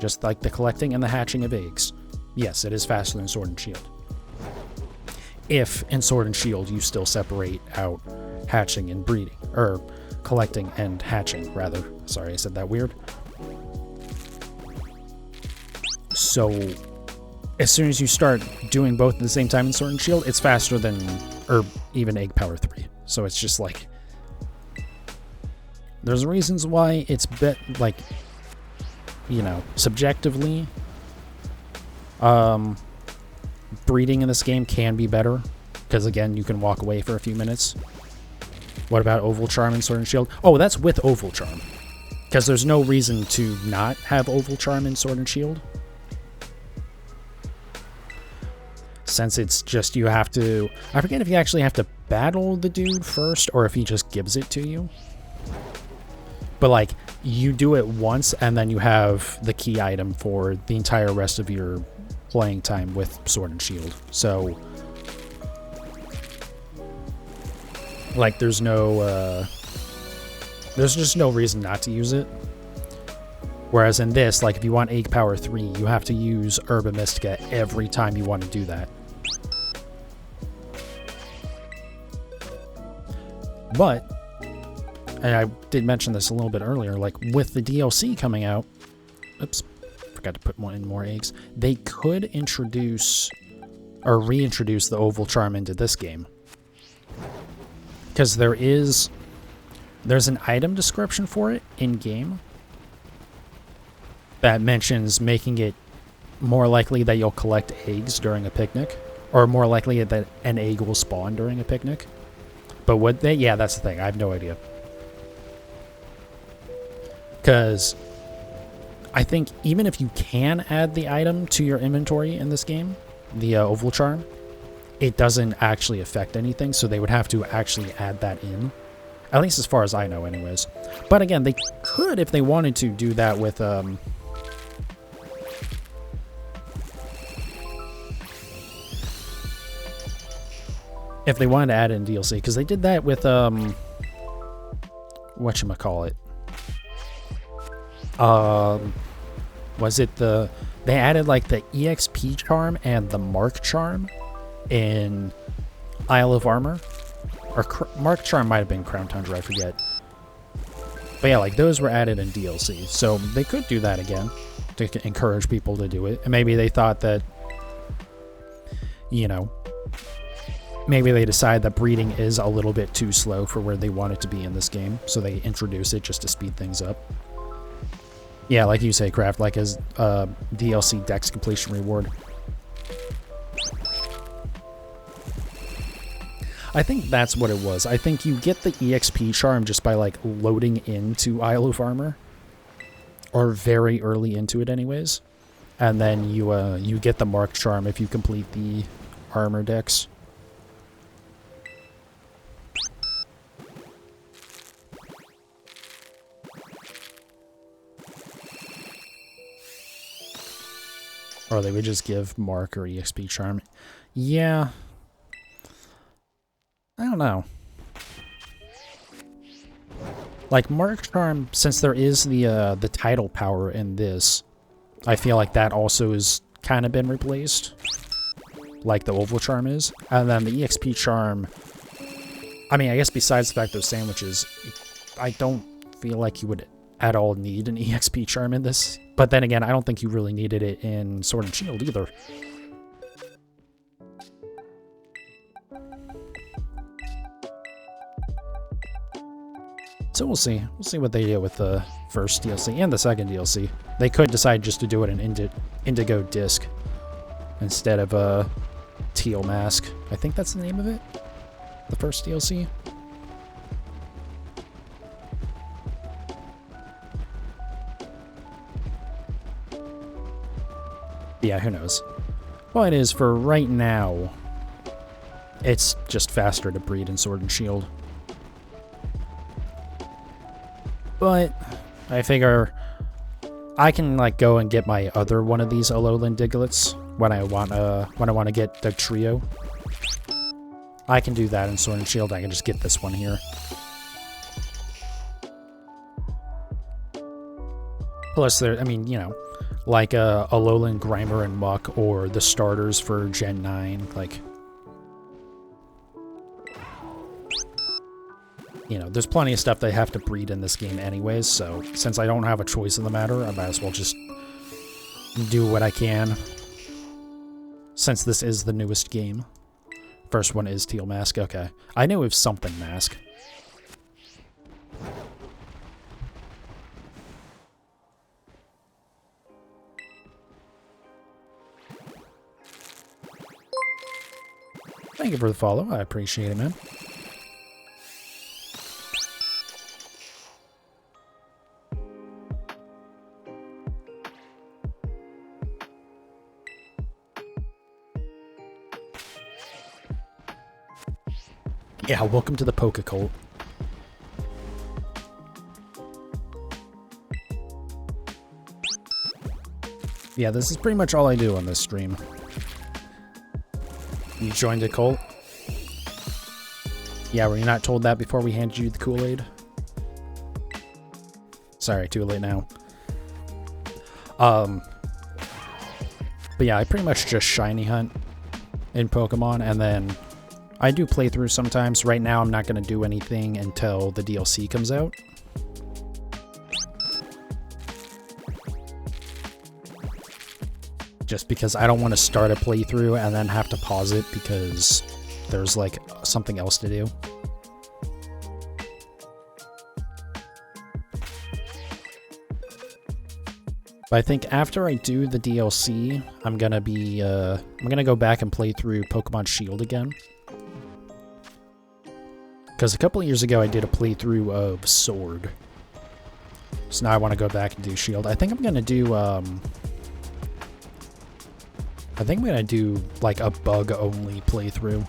just like the collecting and the hatching of eggs, yes, it is faster than Sword and Shield. If in Sword and Shield you still separate out hatching and breeding, or collecting and hatching, rather. Sorry, I said that weird. So as soon as you start doing both at the same time in Sword and Shield, it's faster than, or even Egg Power 3. So it's just like, there's reasons why it's like, you know, subjectively, breeding in this game can be better, because again, you can walk away for a few minutes. What about Oval Charm in Sword and Shield? Oh, that's with Oval Charm, because there's no reason to not have Oval Charm in Sword and Shield. Since it's just, you have to, I forget if you actually have to battle the dude first, or if he just gives it to you. But like, you do it once, and then you have the key item for the entire rest of your playing time with Sword and Shield. So, like, there's just no reason not to use it. Whereas in this, like, if you want Egg Power 3, you have to use Herba Mystica every time you want to do that. But, and I did mention this a little bit earlier, like, with the DLC coming out, oops, forgot to put one in more eggs, they could introduce, or reintroduce the Oval Charm into this game. Because there's an item description for it in-game that mentions making it more likely that you'll collect eggs during a picnic. Or more likely that an egg will spawn during a picnic. But would they? Yeah, that's the thing. I have no idea. Because I think even if you can add the item to your inventory in this game, the oval charm, it doesn't actually affect anything, so they would have to actually add that in. At least as far as I know, anyways. But again, they could, if they wanted to, do that with... if they wanted to add in DLC, because they did that with... whatchamacallit? Was it the... They added, like, the EXP charm and the Mark charm in Isle of Armor. Or Mark charm might have been Crown Tundra, I forget. But yeah, like, those were added in DLC. So they could do that again to encourage people to do it. And maybe they thought that, you know, maybe they decide that breeding is a little bit too slow for where they want it to be in this game. So they introduce it just to speed things up. Yeah, like you say, Craft, like as DLC Dex completion reward. I think that's what it was. I think you get the EXP charm just by, like, loading into Isle of Armor. Or very early into it anyways. And then you get the Mark charm if you complete the armor dex. Or they would just give Mark or EXP charm. Yeah. I don't know. Like, Mark charm, since there is the title power in this, I feel like that also has kind of been replaced. Like the oval charm is. And then the EXP charm, I mean, I guess besides the fact those sandwiches, I don't feel like you would at all need an EXP charm in this. But then again, I don't think you really needed it in Sword and Shield either. So we'll see. We'll see what they do with the first DLC and the second DLC. They could decide just to do it in Indigo Disc instead of a Teal Mask. I think that's the name of it. The first DLC. Yeah, who knows. Well, it is for right now. It's just faster to breed in Sword and Shield. But I figure I can, like, go and get my other one of these Alolan Digletts when I want to get the trio. I can do that in Sword and Shield. I can just get this one here. Plus, there, I mean, you know, like Alolan Grimer and Muck, or the starters for Gen 9, like, you know, there's plenty of stuff they have to breed in this game anyways, so since I don't have a choice in the matter, I might as well just do what I can, since this is the newest game. First one is Teal Mask, okay. I knew it was something Mask. Thank you for the follow, I appreciate it, man. Yeah, welcome to the Poke Cult. Yeah, this is pretty much all I do on this stream. You joined a cult? Yeah, were you not told that before we handed you the Kool-Aid? Sorry, too late now. But yeah, I pretty much just shiny hunt in Pokemon, and then I do playthroughs sometimes. Right now, I'm not going to do anything until the DLC comes out. Just because I don't want to start a playthrough and then have to pause it because there's, like, something else to do. But I think after I do the DLC, I'm gonna go back and play through Pokemon Shield again. Because a couple of years ago I did a playthrough of Sword. So now I want to go back and do Shield. I think I'm gonna do like a bug-only playthrough.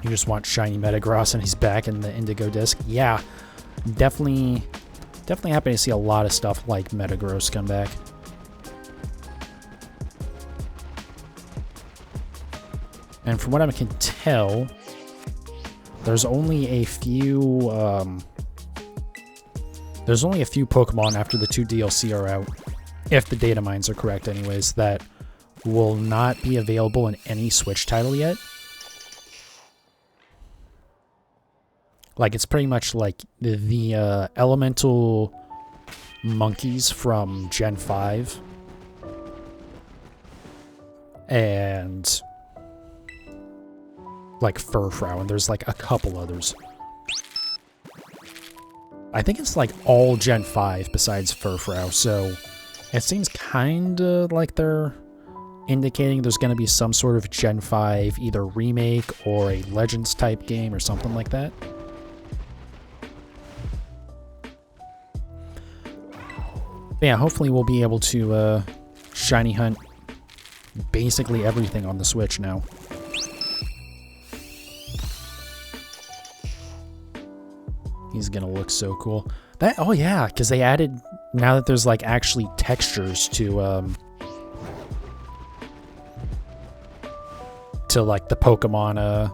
You just want shiny Metagross and he's back in the Indigo Disc. Yeah, definitely happy to see a lot of stuff like Metagross come back. And from what I can tell, there's only a few Pokemon after the 2 DLC are out, if the data mines are correct anyways, that will not be available in any Switch title yet. Like, it's pretty much like the elemental monkeys from Gen 5. And like Furfrou, and there's like a couple others. I think it's like all Gen 5 besides Furfrou, so it seems kinda like they're indicating there's gonna be some sort of Gen 5 either remake or a Legends type game or something like that. But yeah, hopefully we'll be able to shiny hunt basically everything on the Switch now. He's gonna look so cool. Oh yeah, because they added, now that there's like actually textures to like the Pokemon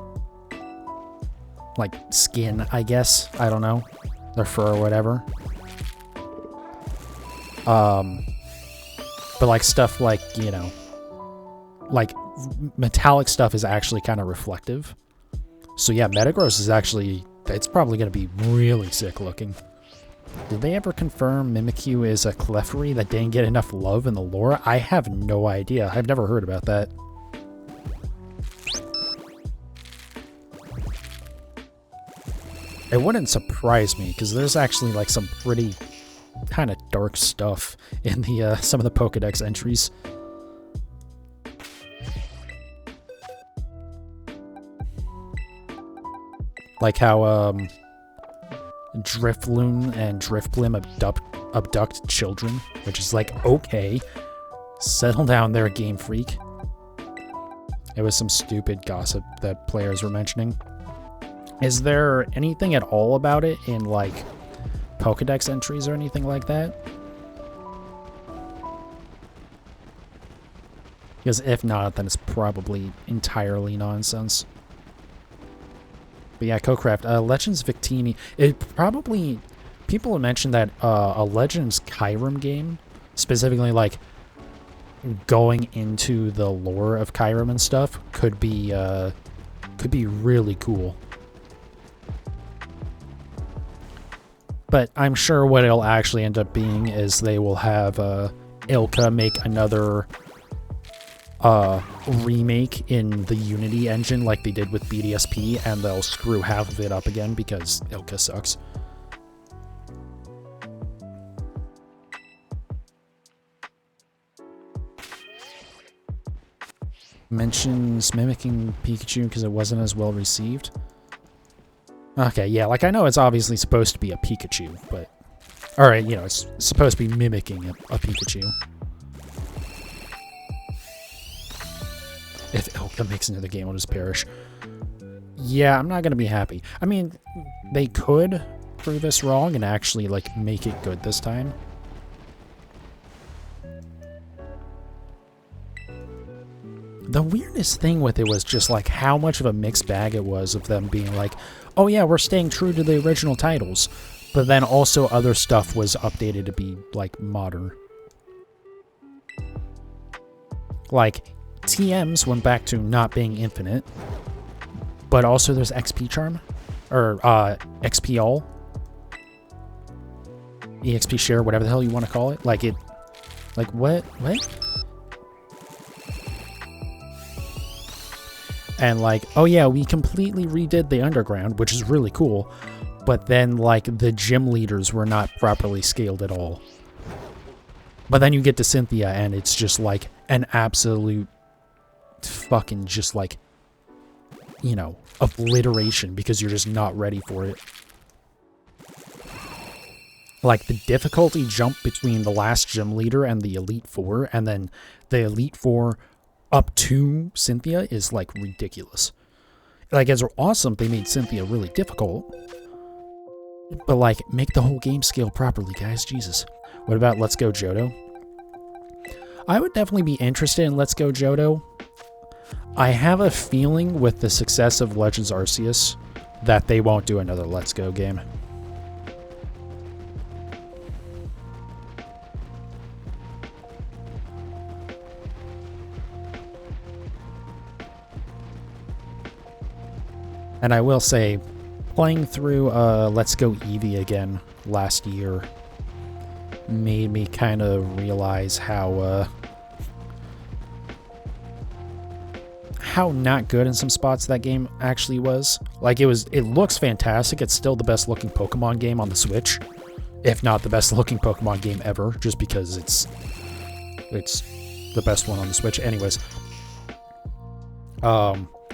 like skin, I guess. I don't know. Their fur or whatever. But like stuff like, you know, like metallic stuff is actually kind of reflective. So yeah, Metagross is actually, it's probably going to be really sick looking. Did they ever confirm Mimikyu is a Clefairy that didn't get enough love in the lore? I have no idea. I've never heard about that. It wouldn't surprise me, because there's actually like some pretty kind of dark stuff in the some of the Pokédex entries. Like how Drifloon and Drifblim abduct children, which is like, okay, settle down there, Game Freak. It was some stupid gossip that players were mentioning. Is there anything at all about it in like Pokédex entries or anything like that? Because if not, then it's probably entirely nonsense. But yeah, Cocraft, Legends Victini, it probably, people have mentioned that a Legends Kyurem game, specifically like going into the lore of Kyurem and stuff, could be really cool. But I'm sure what it'll actually end up being is they will have Ilka make another remake in the Unity engine like they did with BDSP, and they'll screw half of it up again because Ilka sucks. Mentions mimicking Pikachu because it wasn't as well received. Okay, yeah, like I know it's obviously supposed to be a Pikachu, but... Alright, you know, it's supposed to be mimicking a Pikachu. If Ilka makes another game, I'll just perish. Yeah, I'm not gonna be happy. I mean, they could prove us wrong and actually, like, make it good this time. The weirdest thing with it was just, like, how much of a mixed bag it was of them being like, oh yeah, we're staying true to the original titles. But then also other stuff was updated to be, like, modern. Like, TMs went back to not being infinite. But also there's XP Charm. Or, XP All. EXP Share, whatever the hell you want to call it. Like, it... Like, what? What? and like, oh yeah, we completely redid the underground, which is really cool, but then like the gym leaders were not properly scaled at all. But then you get to Cynthia and it's just like an absolute fucking just like, you know, obliteration because you're just not ready for it. Like the difficulty jump between the last gym leader and the Elite Four, and then the Elite Four up to Cynthia is like ridiculous. Like, it's awesome they made Cynthia really difficult, but like, make the whole game scale properly, guys. Jesus. What about Let's Go Johto? I would definitely be interested in Let's Go Johto. I have a feeling with the success of Legends Arceus that they won't do another Let's Go game. And I will say, playing through Let's Go Eevee again last year made me kind of realize how not good in some spots that game actually was. Like, it looks fantastic. It's still the best looking Pokemon game on the Switch, if not the best looking Pokemon game ever, just because it's the best one on the Switch. Anyways,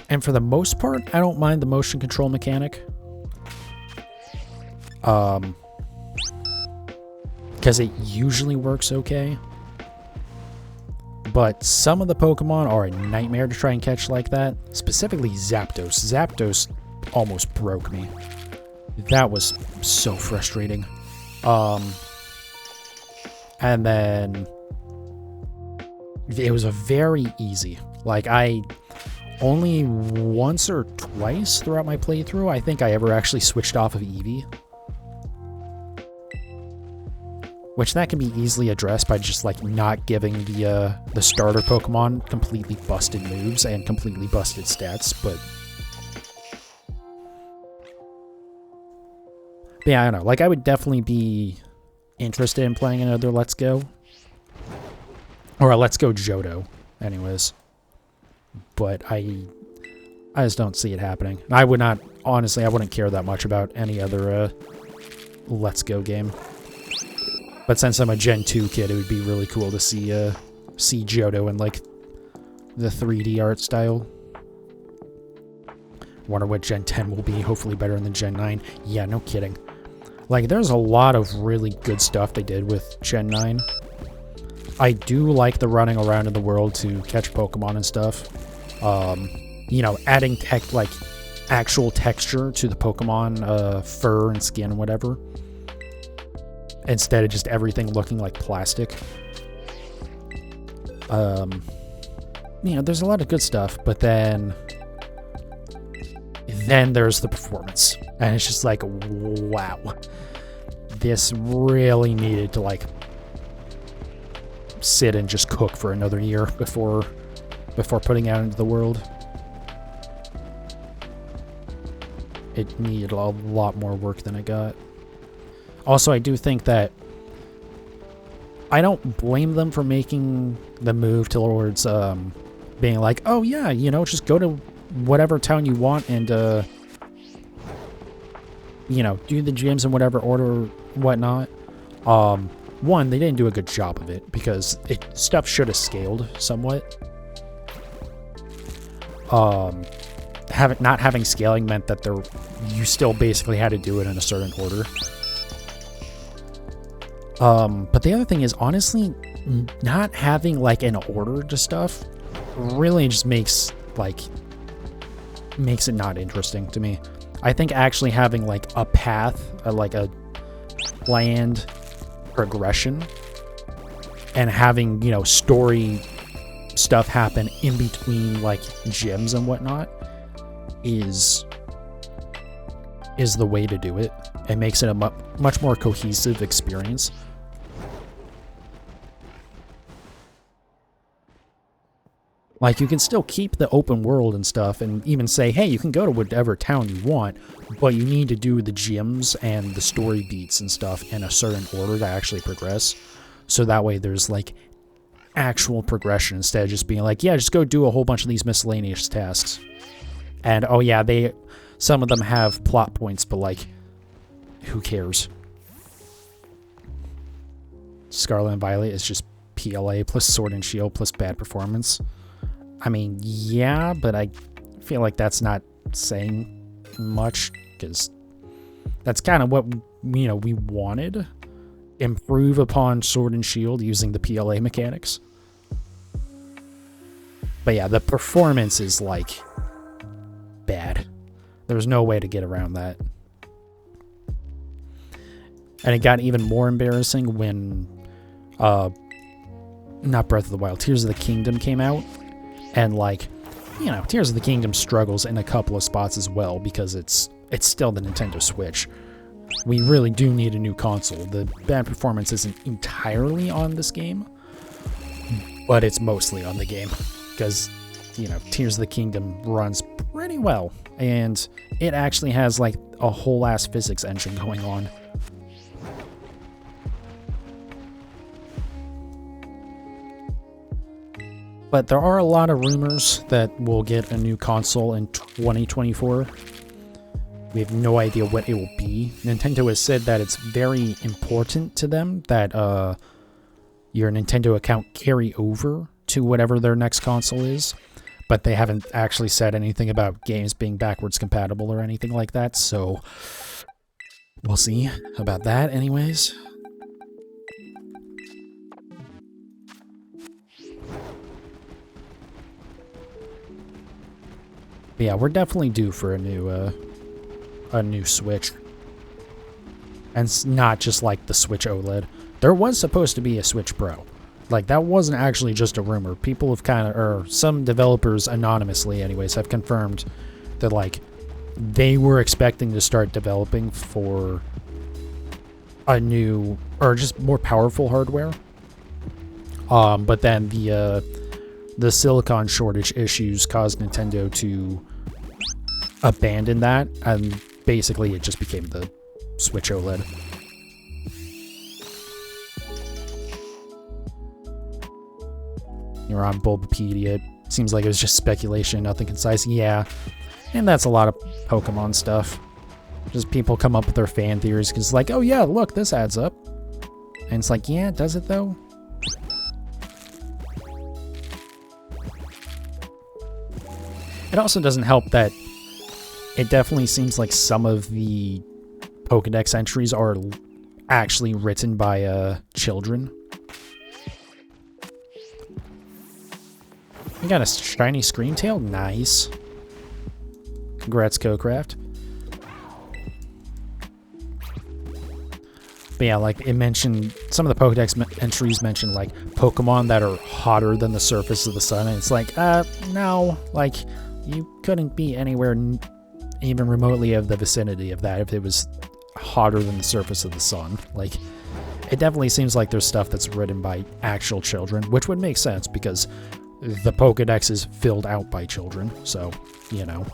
and for the most part, I don't mind the motion control mechanic. Because it usually works okay. But some of the Pokemon are a nightmare to try and catch like that. Specifically Zapdos. Zapdos almost broke me. That was so frustrating. And then it was a very easy. Like, I only once or twice throughout my playthrough, I think I ever actually switched off of Eevee. Which that can be easily addressed by just like not giving the starter Pokemon completely busted moves and completely busted stats, but yeah, I don't know. Like, I would definitely be interested in playing another Let's Go. Or a Let's Go Johto, anyways. But I just don't see it happening. I would not, honestly, I wouldn't care that much about any other Let's Go game. But since I'm a Gen 2 kid, it would be really cool to see Johto in, like, the 3D art style. Wonder what Gen 10 will be. Hopefully better than Gen 9. Yeah, no kidding. Like, there's a lot of really good stuff they did with Gen 9. I do like the running around in the world to catch Pokemon and stuff. You know, adding actual texture to the Pokemon, fur and skin and whatever, instead of just everything looking like plastic. You know, there's a lot of good stuff, but then there's the performance, and it's just like, wow, this really needed to like sit and just cook for another year before putting out into the world. It needed a lot more work than it got. Also, I do think that I don't blame them for making the move towards being like, oh yeah, you know, just go to whatever town you want and you know, do the gyms in whatever order, whatnot. One, they didn't do a good job of it because stuff should have scaled somewhat. Not having scaling meant that you still basically had to do it in a certain order. But the other thing is, honestly, not having like an order to stuff really just makes it not interesting to me. I think actually having like a path, like a planned progression, and having, you know, story stuff happen in between like gyms and whatnot is the way to do it. It makes it a much more cohesive experience. Like, you can still keep the open world and stuff, and even say, hey, you can go to whatever town you want, but you need to do the gyms and the story beats and stuff in a certain order to actually progress. So that way there's, like, actual progression instead of just being like, yeah, just go do a whole bunch of these miscellaneous tasks. And oh yeah, some of them have plot points, but like, who cares? Scarlet and Violet is just PLA plus Sword and Shield plus bad performance. I mean, yeah, but I feel like that's not saying much, because that's kind of what, you know, we wanted. Improve upon Sword and Shield using the PLA mechanics. But yeah, the performance is like bad. There's no way to get around that. And it got even more embarrassing when not Breath of the Wild, Tears of the Kingdom came out. And like, you know, Tears of the Kingdom struggles in a couple of spots as well, because it's still the Nintendo Switch. We really do need a new console. The bad performance isn't entirely on this game, but it's mostly on the game, because, you know, Tears of the Kingdom runs pretty well, and it actually has like a whole ass physics engine going on. But there are a lot of rumors that we'll get a new console in 2024. We have no idea what it will be. Nintendo has said that it's very important to them that your Nintendo account carry over to whatever their next console is, but they haven't actually said anything about games being backwards compatible or anything like that, so we'll see about that anyways. But yeah, we're definitely due for a new Switch. And it's not just like the Switch OLED. There was supposed to be a Switch Pro. Like, that wasn't actually just a rumor. People have kind of, or some developers anonymously anyways, have confirmed that, like, they were expecting to start developing for a new, or just more powerful hardware. But then the silicon shortage issues caused Nintendo to abandon that, and basically it just became the Switch OLED. You're on Bulbapedia. Seems like it was just speculation, nothing concise. Yeah, and that's a lot of Pokemon stuff. Just people come up with their fan theories, because like, oh yeah, look, this adds up. And it's like, yeah, does it though? It also doesn't help that it definitely seems like some of the Pokedex entries are actually written by children. You got a shiny Screamtail? Nice. Congrats, CoCraft. But yeah, like it mentioned, some of the Pokedex entries mentioned like Pokemon that are hotter than the surface of the sun, and it's like, no, like you couldn't be anywhere even remotely of the vicinity of that if it was hotter than the surface of the sun. Like, it definitely seems like there's stuff that's written by actual children, which would make sense because the Pokedex is filled out by children, so, you know.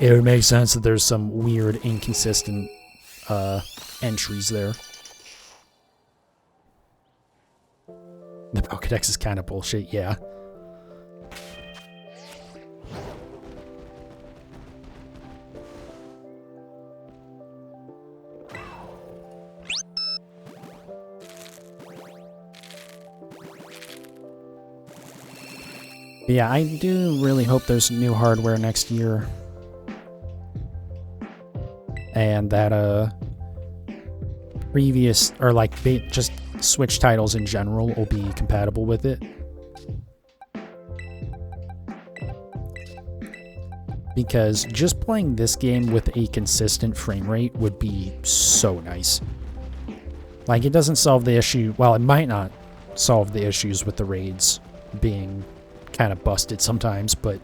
It would make sense that there's some weird, inconsistent entries there. The Pokedex is kind of bullshit, yeah. But yeah, I do really hope there's new hardware next year. And that, previous, or like, just Switch titles in general will be compatible with it. Because just playing this game with a consistent frame rate would be so nice. Like, it doesn't solve the issue, well, it might not solve the issues with the raids being kind of busted sometimes, but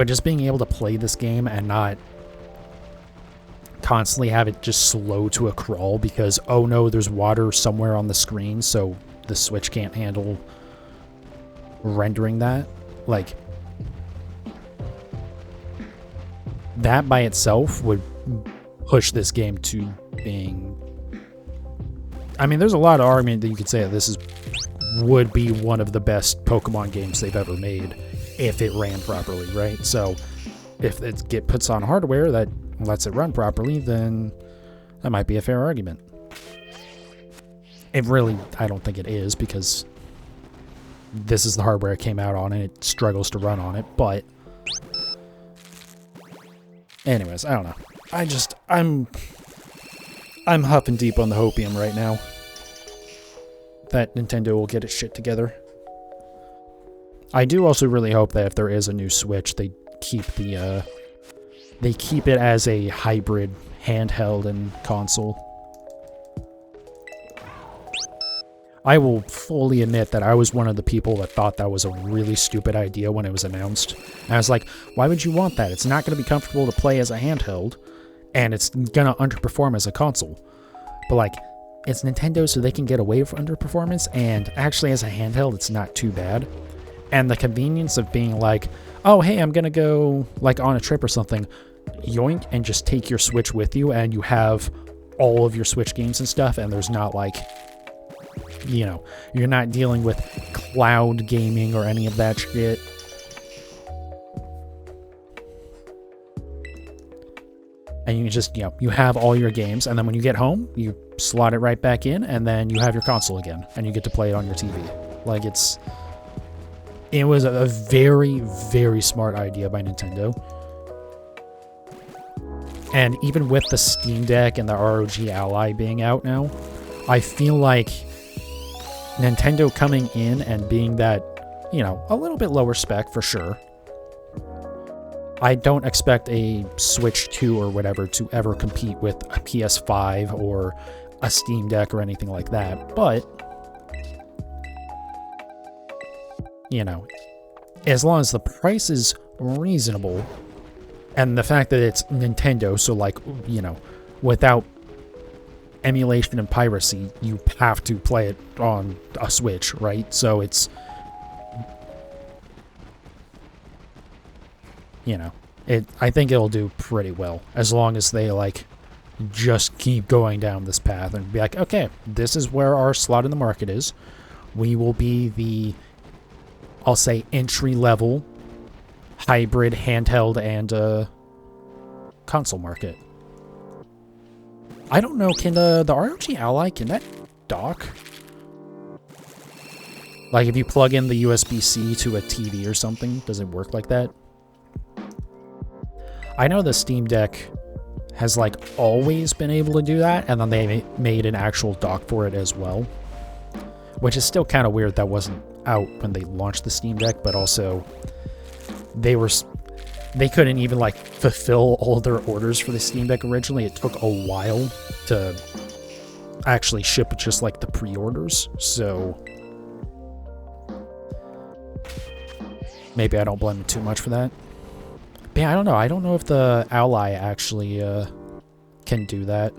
just being able to play this game and not constantly have it just slow to a crawl because, oh no, there's water somewhere on the screen, so the Switch can't handle rendering that. Like, that by itself would push this game to being... I mean, there's a lot of argument that you could say that this would be one of the best Pokemon games they've ever made if it ran properly, right? So if it puts on hardware that lets it run properly, then that might be a fair argument. It really, I don't think it is, because this is the hardware it came out on and it struggles to run on it, but anyways, I don't know. I'm huffing deep on the hopium right now that Nintendo will get its shit together. I do also really hope that if there is a new Switch, they keep it as a hybrid handheld and console. I will fully admit that I was one of the people that thought that was a really stupid idea when it was announced. And I was like, why would you want that? It's not going to be comfortable to play as a handheld, and it's going to underperform as a console. But like, it's Nintendo, so they can get away from underperformance, and actually as a handheld, it's not too bad. And the convenience of being like, oh, hey, I'm going to go like on a trip or something, yoink, and just take your Switch with you, and you have all of your Switch games and stuff, and there's not like, you know, you're not dealing with cloud gaming or any of that shit. And you just, you know, you have all your games, and then when you get home, you slot it right back in, and then you have your console again, and you get to play it on your TV. Like, it was a very, very smart idea by Nintendo. And even with the Steam Deck and the ROG Ally being out now, I feel like Nintendo coming in and being that, you know, a little bit lower spec for sure. I don't expect a Switch 2 or whatever to ever compete with a PS5 or a Steam Deck or anything like that, but, you know, as long as the price is reasonable, and the fact that it's Nintendo, so like, you know, without emulation and piracy, you have to play it on a Switch, right? So it's, you know, I think it'll do pretty well, as long as they, like, just keep going down this path and be like, okay, this is where our slot in the market is. We will be the, I'll say, entry-level hybrid handheld and console market. I don't know, can the ROG Ally, can that dock? Like, if you plug in the USB-C to a TV or something, does it work like that? I know the Steam Deck has, like, always been able to do that, and then they made an actual dock for it as well. Which is still kind of weird that wasn't out when they launched the Steam Deck, but also they couldn't even, like, fulfill all their orders for the Steam Deck originally. It took a while to actually ship just, like, the pre-orders, so maybe I don't blame them too much for that. But yeah, I don't know. I don't know if the Ally actually can do that.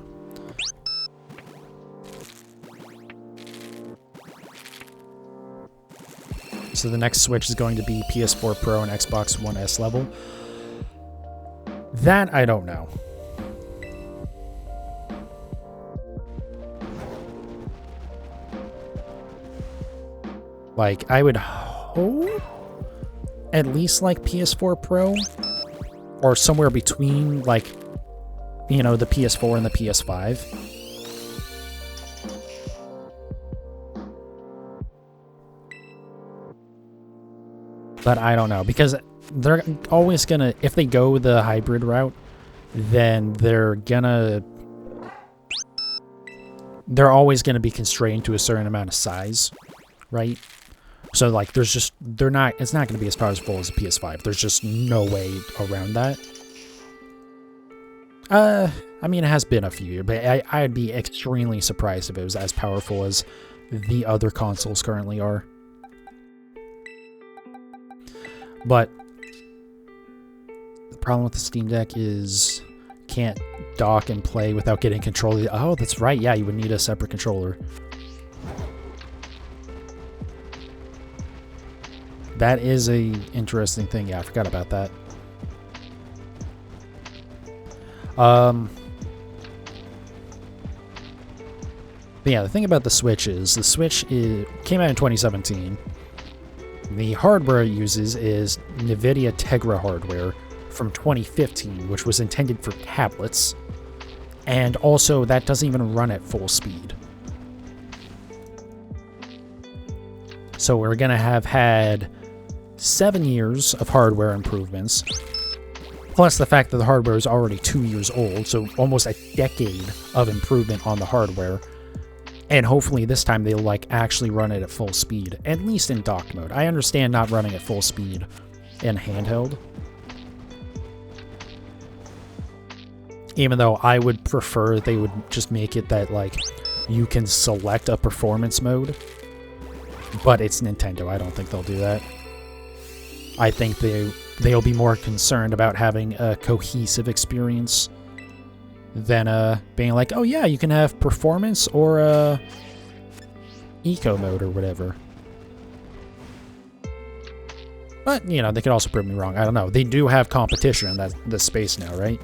So the next Switch is going to be PS4 Pro and Xbox One S level. That I don't know. Like, I would hope at least like PS4 Pro, or somewhere between, like, you know, the PS4 and the PS5. But I don't know, because they're always gonna, if they go the hybrid route, then they're always gonna be constrained to a certain amount of size, right? So, like, it's not gonna be as powerful as a PS5. There's just no way around that. I mean, it has been a few years, but I'd be extremely surprised if it was as powerful as the other consoles currently are. But the problem with the Steam Deck is can't dock and play without getting control. Oh, that's right. Yeah, you would need a separate controller. That is a interesting thing. Yeah, I forgot about that. But yeah, the thing about the Switch is, came out in 2017. The hardware it uses is NVIDIA Tegra hardware from 2015, which was intended for tablets. And also, that doesn't even run at full speed. So we're going to have had 7 years of hardware improvements, plus the fact that the hardware is already 2 years old, so almost a decade of improvement on the hardware. And hopefully this time they'll like actually run it at full speed, at least in dock mode. I understand not running at full speed in handheld, even though I would prefer they would just make it that like you can select a performance mode, but it's Nintendo. I don't think they'll do that. I think they'll be more concerned about having a cohesive experience than being like, oh yeah, you can have performance or eco mode or whatever. But, you know, they could also prove me wrong. I don't know. They do have competition in the space now, right?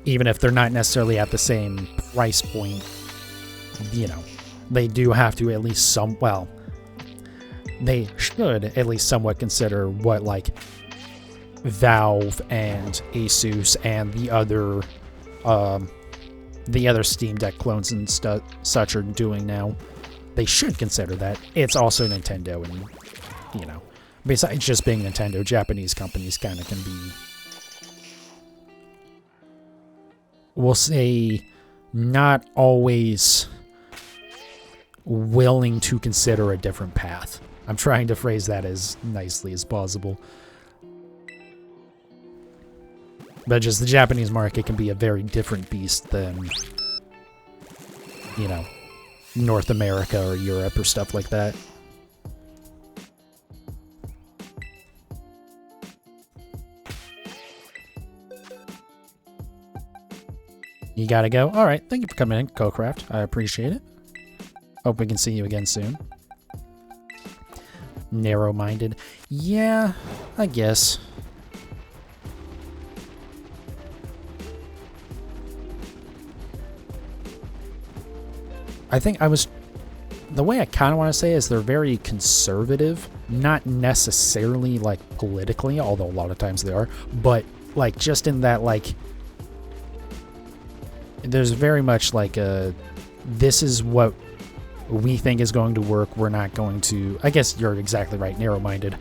Even if they're not necessarily at the same price point, you know, they do have to at least well, they should at least somewhat consider what, like, Valve and Asus and the other Steam Deck clones and such are doing now. They should consider that. It's also Nintendo, and, you know, besides just being Nintendo, Japanese companies kind of can be, we'll say, not always willing to consider a different path. I'm trying to phrase that as nicely as possible. But just the Japanese market can be a very different beast than, you know, North America or Europe or stuff like that. You gotta go? Alright, thank you for coming in, CoCraft. I appreciate it. Hope we can see you again soon. Narrow-minded. Yeah, I guess. I think the way I kind of want to say is they're very conservative, not necessarily like politically, although a lot of times they are, but like just in that like, there's very much like this is what we think is going to work, we're not going to, I guess you're exactly right, narrow-minded,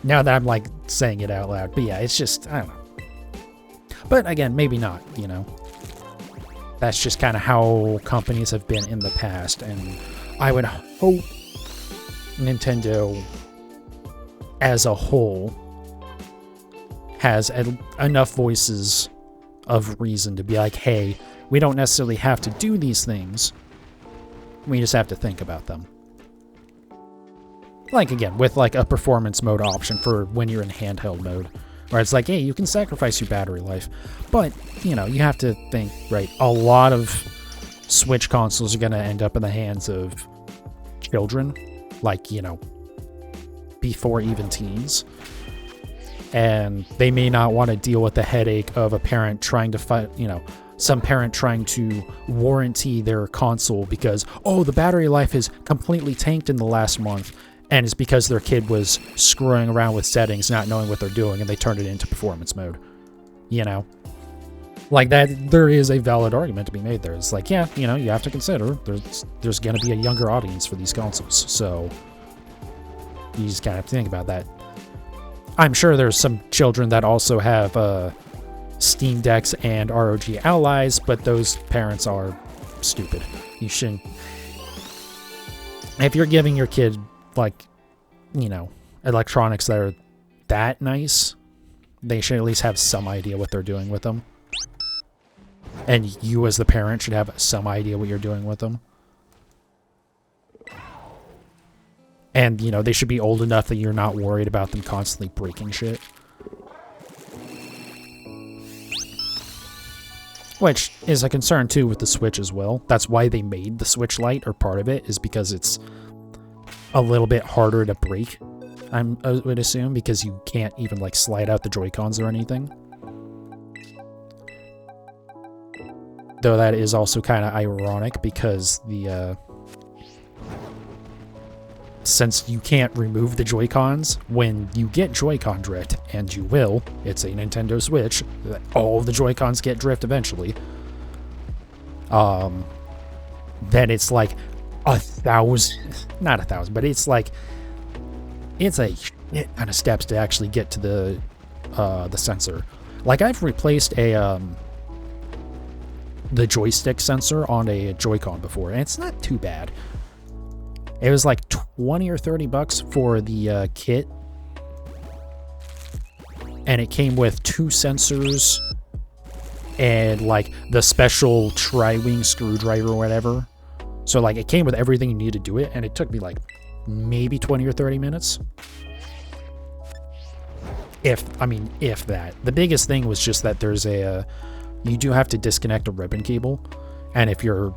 now that I'm like saying it out loud, but yeah, it's just, I don't know. But again, maybe not, you know. That's just kind of how companies have been in the past, and I would hope Nintendo as a whole has enough voices of reason to be like, hey, we don't necessarily have to do these things, we just have to think about them. Like, again, with like a performance mode option for when you're in handheld mode, where it's like, hey, you can sacrifice your battery life. But, you know, you have to think, right, a lot of Switch consoles are going to end up in the hands of children, like, you know, before even teens. And they may not want to deal with the headache of a parent trying to fight, you know, some parent trying to warranty their console because, oh, the battery life is completely tanked in the last month. And it's because their kid was screwing around with settings, not knowing what they're doing, and they turned it into performance mode. You know? Like that, there is a valid argument to be made there. It's like, yeah, you know, you have to consider there's going to be a younger audience for these consoles, so you just kind of have to think about that. I'm sure there's some children that also have Steam Decks and ROG Allies, but those parents are stupid. You shouldn't. If you're giving your kid, like, you know, electronics that are that nice, they should at least have some idea what they're doing with them. And you as the parent should have some idea what you're doing with them. And, you know, they should be old enough that you're not worried about them constantly breaking shit. Which is a concern, too, with the Switch as well. That's why they made the Switch Lite, or part of it, is because it's a little bit harder to break, I would assume, because you can't even, like, slide out the Joy-Cons or anything. Though that is also kind of ironic, because the since you can't remove the Joy-Cons, when you get Joy-Con drift, and you will, it's a Nintendo Switch, all the Joy-Cons get drift eventually, then it's like 1,000, not 1,000, but it's like, it's a shit ton of steps to actually get to the sensor. Like, I've replaced the joystick sensor on a Joy-Con before, and it's not too bad. It was like 20 or 30 bucks for the kit, and it came with 2 sensors and like the special tri-wing screwdriver or whatever. So like it came with everything you need to do it, and it took me like maybe 20 or 30 minutes. If that. The biggest thing was just that there's you do have to disconnect a ribbon cable, and if you're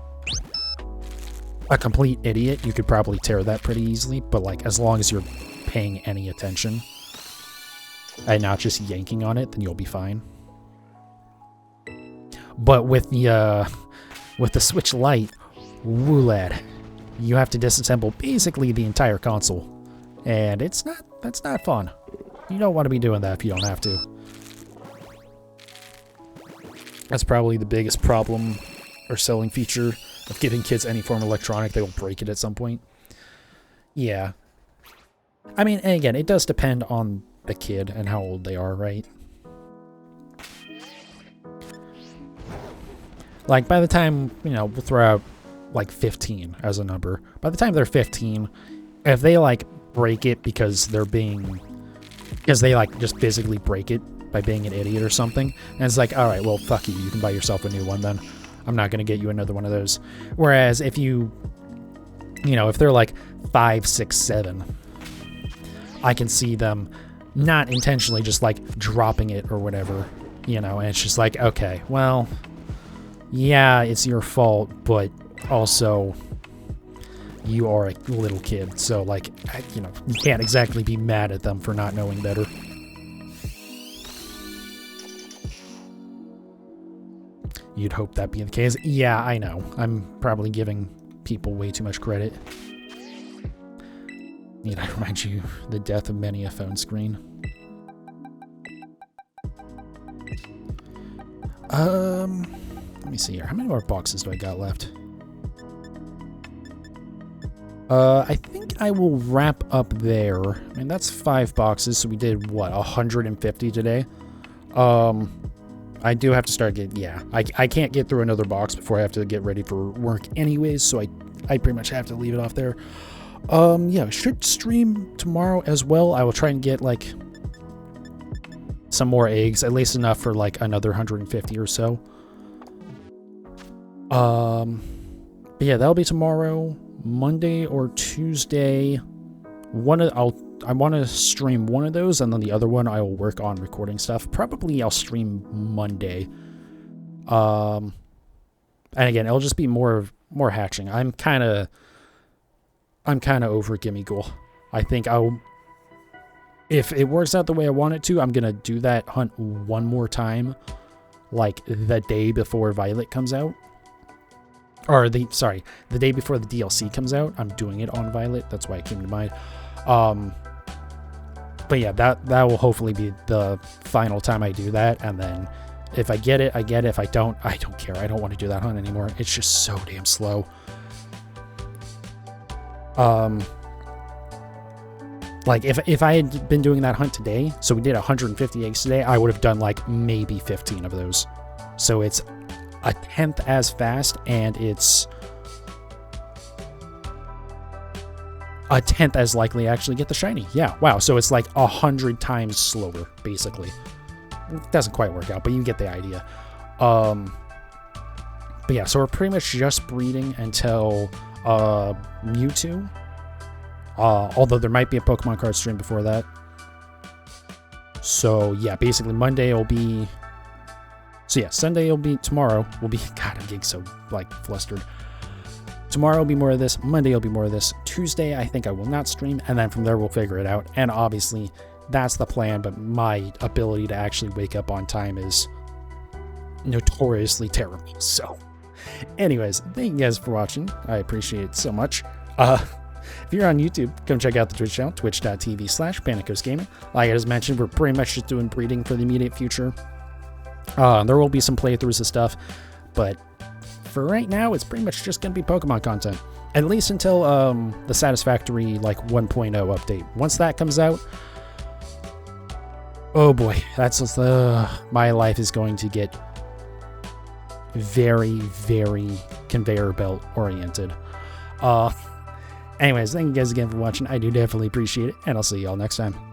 a complete idiot, you could probably tear that pretty easily, but like as long as you're paying any attention and not just yanking on it, then you'll be fine. But with the Switch Lite, woo lad, you have to disassemble basically the entire console, and that's not fun. You don't want to be doing that if you don't have to. That's probably the biggest problem or selling feature of giving kids any form of electronic. They will break it at some point. Yeah. I mean, and again, it does depend on the kid and how old they are, right? Like, by the time, we'll throw out, like, 15 as a number. By the time they're 15, if they, like, break it because they, like, just physically break it by being an idiot or something, and it's like, all right, well, fuck you. You can buy yourself a new one then. I'm not going to get you another one of those. Whereas if if they're like 5, 6, 7, I can see them not intentionally just like dropping it or whatever, and it's just like, okay, well, yeah, it's your fault, but also you are a little kid. So like, you can't exactly be mad at them for not knowing better. You'd hope that be the case. Yeah, I know. I'm probably giving people way too much credit. Need I remind you the death of many a phone screen? Let me see here. How many more boxes do I got left? I think I will wrap up there. I mean, that's 5 boxes, so we did, what, 150 today? I do have to start getting, I can't get through another box before I have to get ready for work anyways, so I pretty much have to leave it off there. Yeah, should stream tomorrow as well. I will try and get, like, some more eggs, at least enough for, like, another 150 or so. But yeah, that'll be tomorrow, Monday or Tuesday. I want to stream one of those, and then the other one I will work on recording stuff. Probably I'll stream Monday. And again, it'll just be more hatching. I'm kind of over Gimme Ghoul. I think if it works out the way I want it to, I'm gonna do that hunt one more time, like the day before Violet comes out. Or the day before the DLC comes out. I'm doing it on Violet. That's why it came to mind. But yeah, that will hopefully be the final time I do that, and then if I get it, I get it. If I don't care. I don't want to do that hunt anymore. It's just so damn slow. Like if I had been doing that hunt today, so we did 150 eggs today, I would have done like maybe 15 of those. So it's 1/10 as fast, and it's 1/10 as likely to actually get the shiny. Yeah, wow. So it's like 100 times slower, basically. It doesn't quite work out, but you get the idea. But yeah, so we're pretty much just breeding until Mewtwo. Although there might be a Pokemon card stream before that. So yeah, basically Monday will be... So yeah, Sunday will be... Tomorrow will be... God, I'm getting so, like, flustered. Tomorrow will be more of this. Monday will be more of this. Tuesday, I think I will not stream. And then from there, we'll figure it out. And obviously, that's the plan. But my ability to actually wake up on time is notoriously terrible. So anyways, thank you guys for watching. I appreciate it so much. If you're on YouTube, come check out the Twitch channel, twitch.tv/PanicosGaming. Like I just mentioned, we're pretty much just doing breeding for the immediate future. There will be some playthroughs and stuff, but for right now, it's pretty much just going to be Pokemon content. At least until the Satisfactory 1.0 update. Once that comes out, oh boy, that's my life is going to get very, very conveyor belt oriented. Anyways, thank you guys again for watching. I do definitely appreciate it, and I'll see you all next time.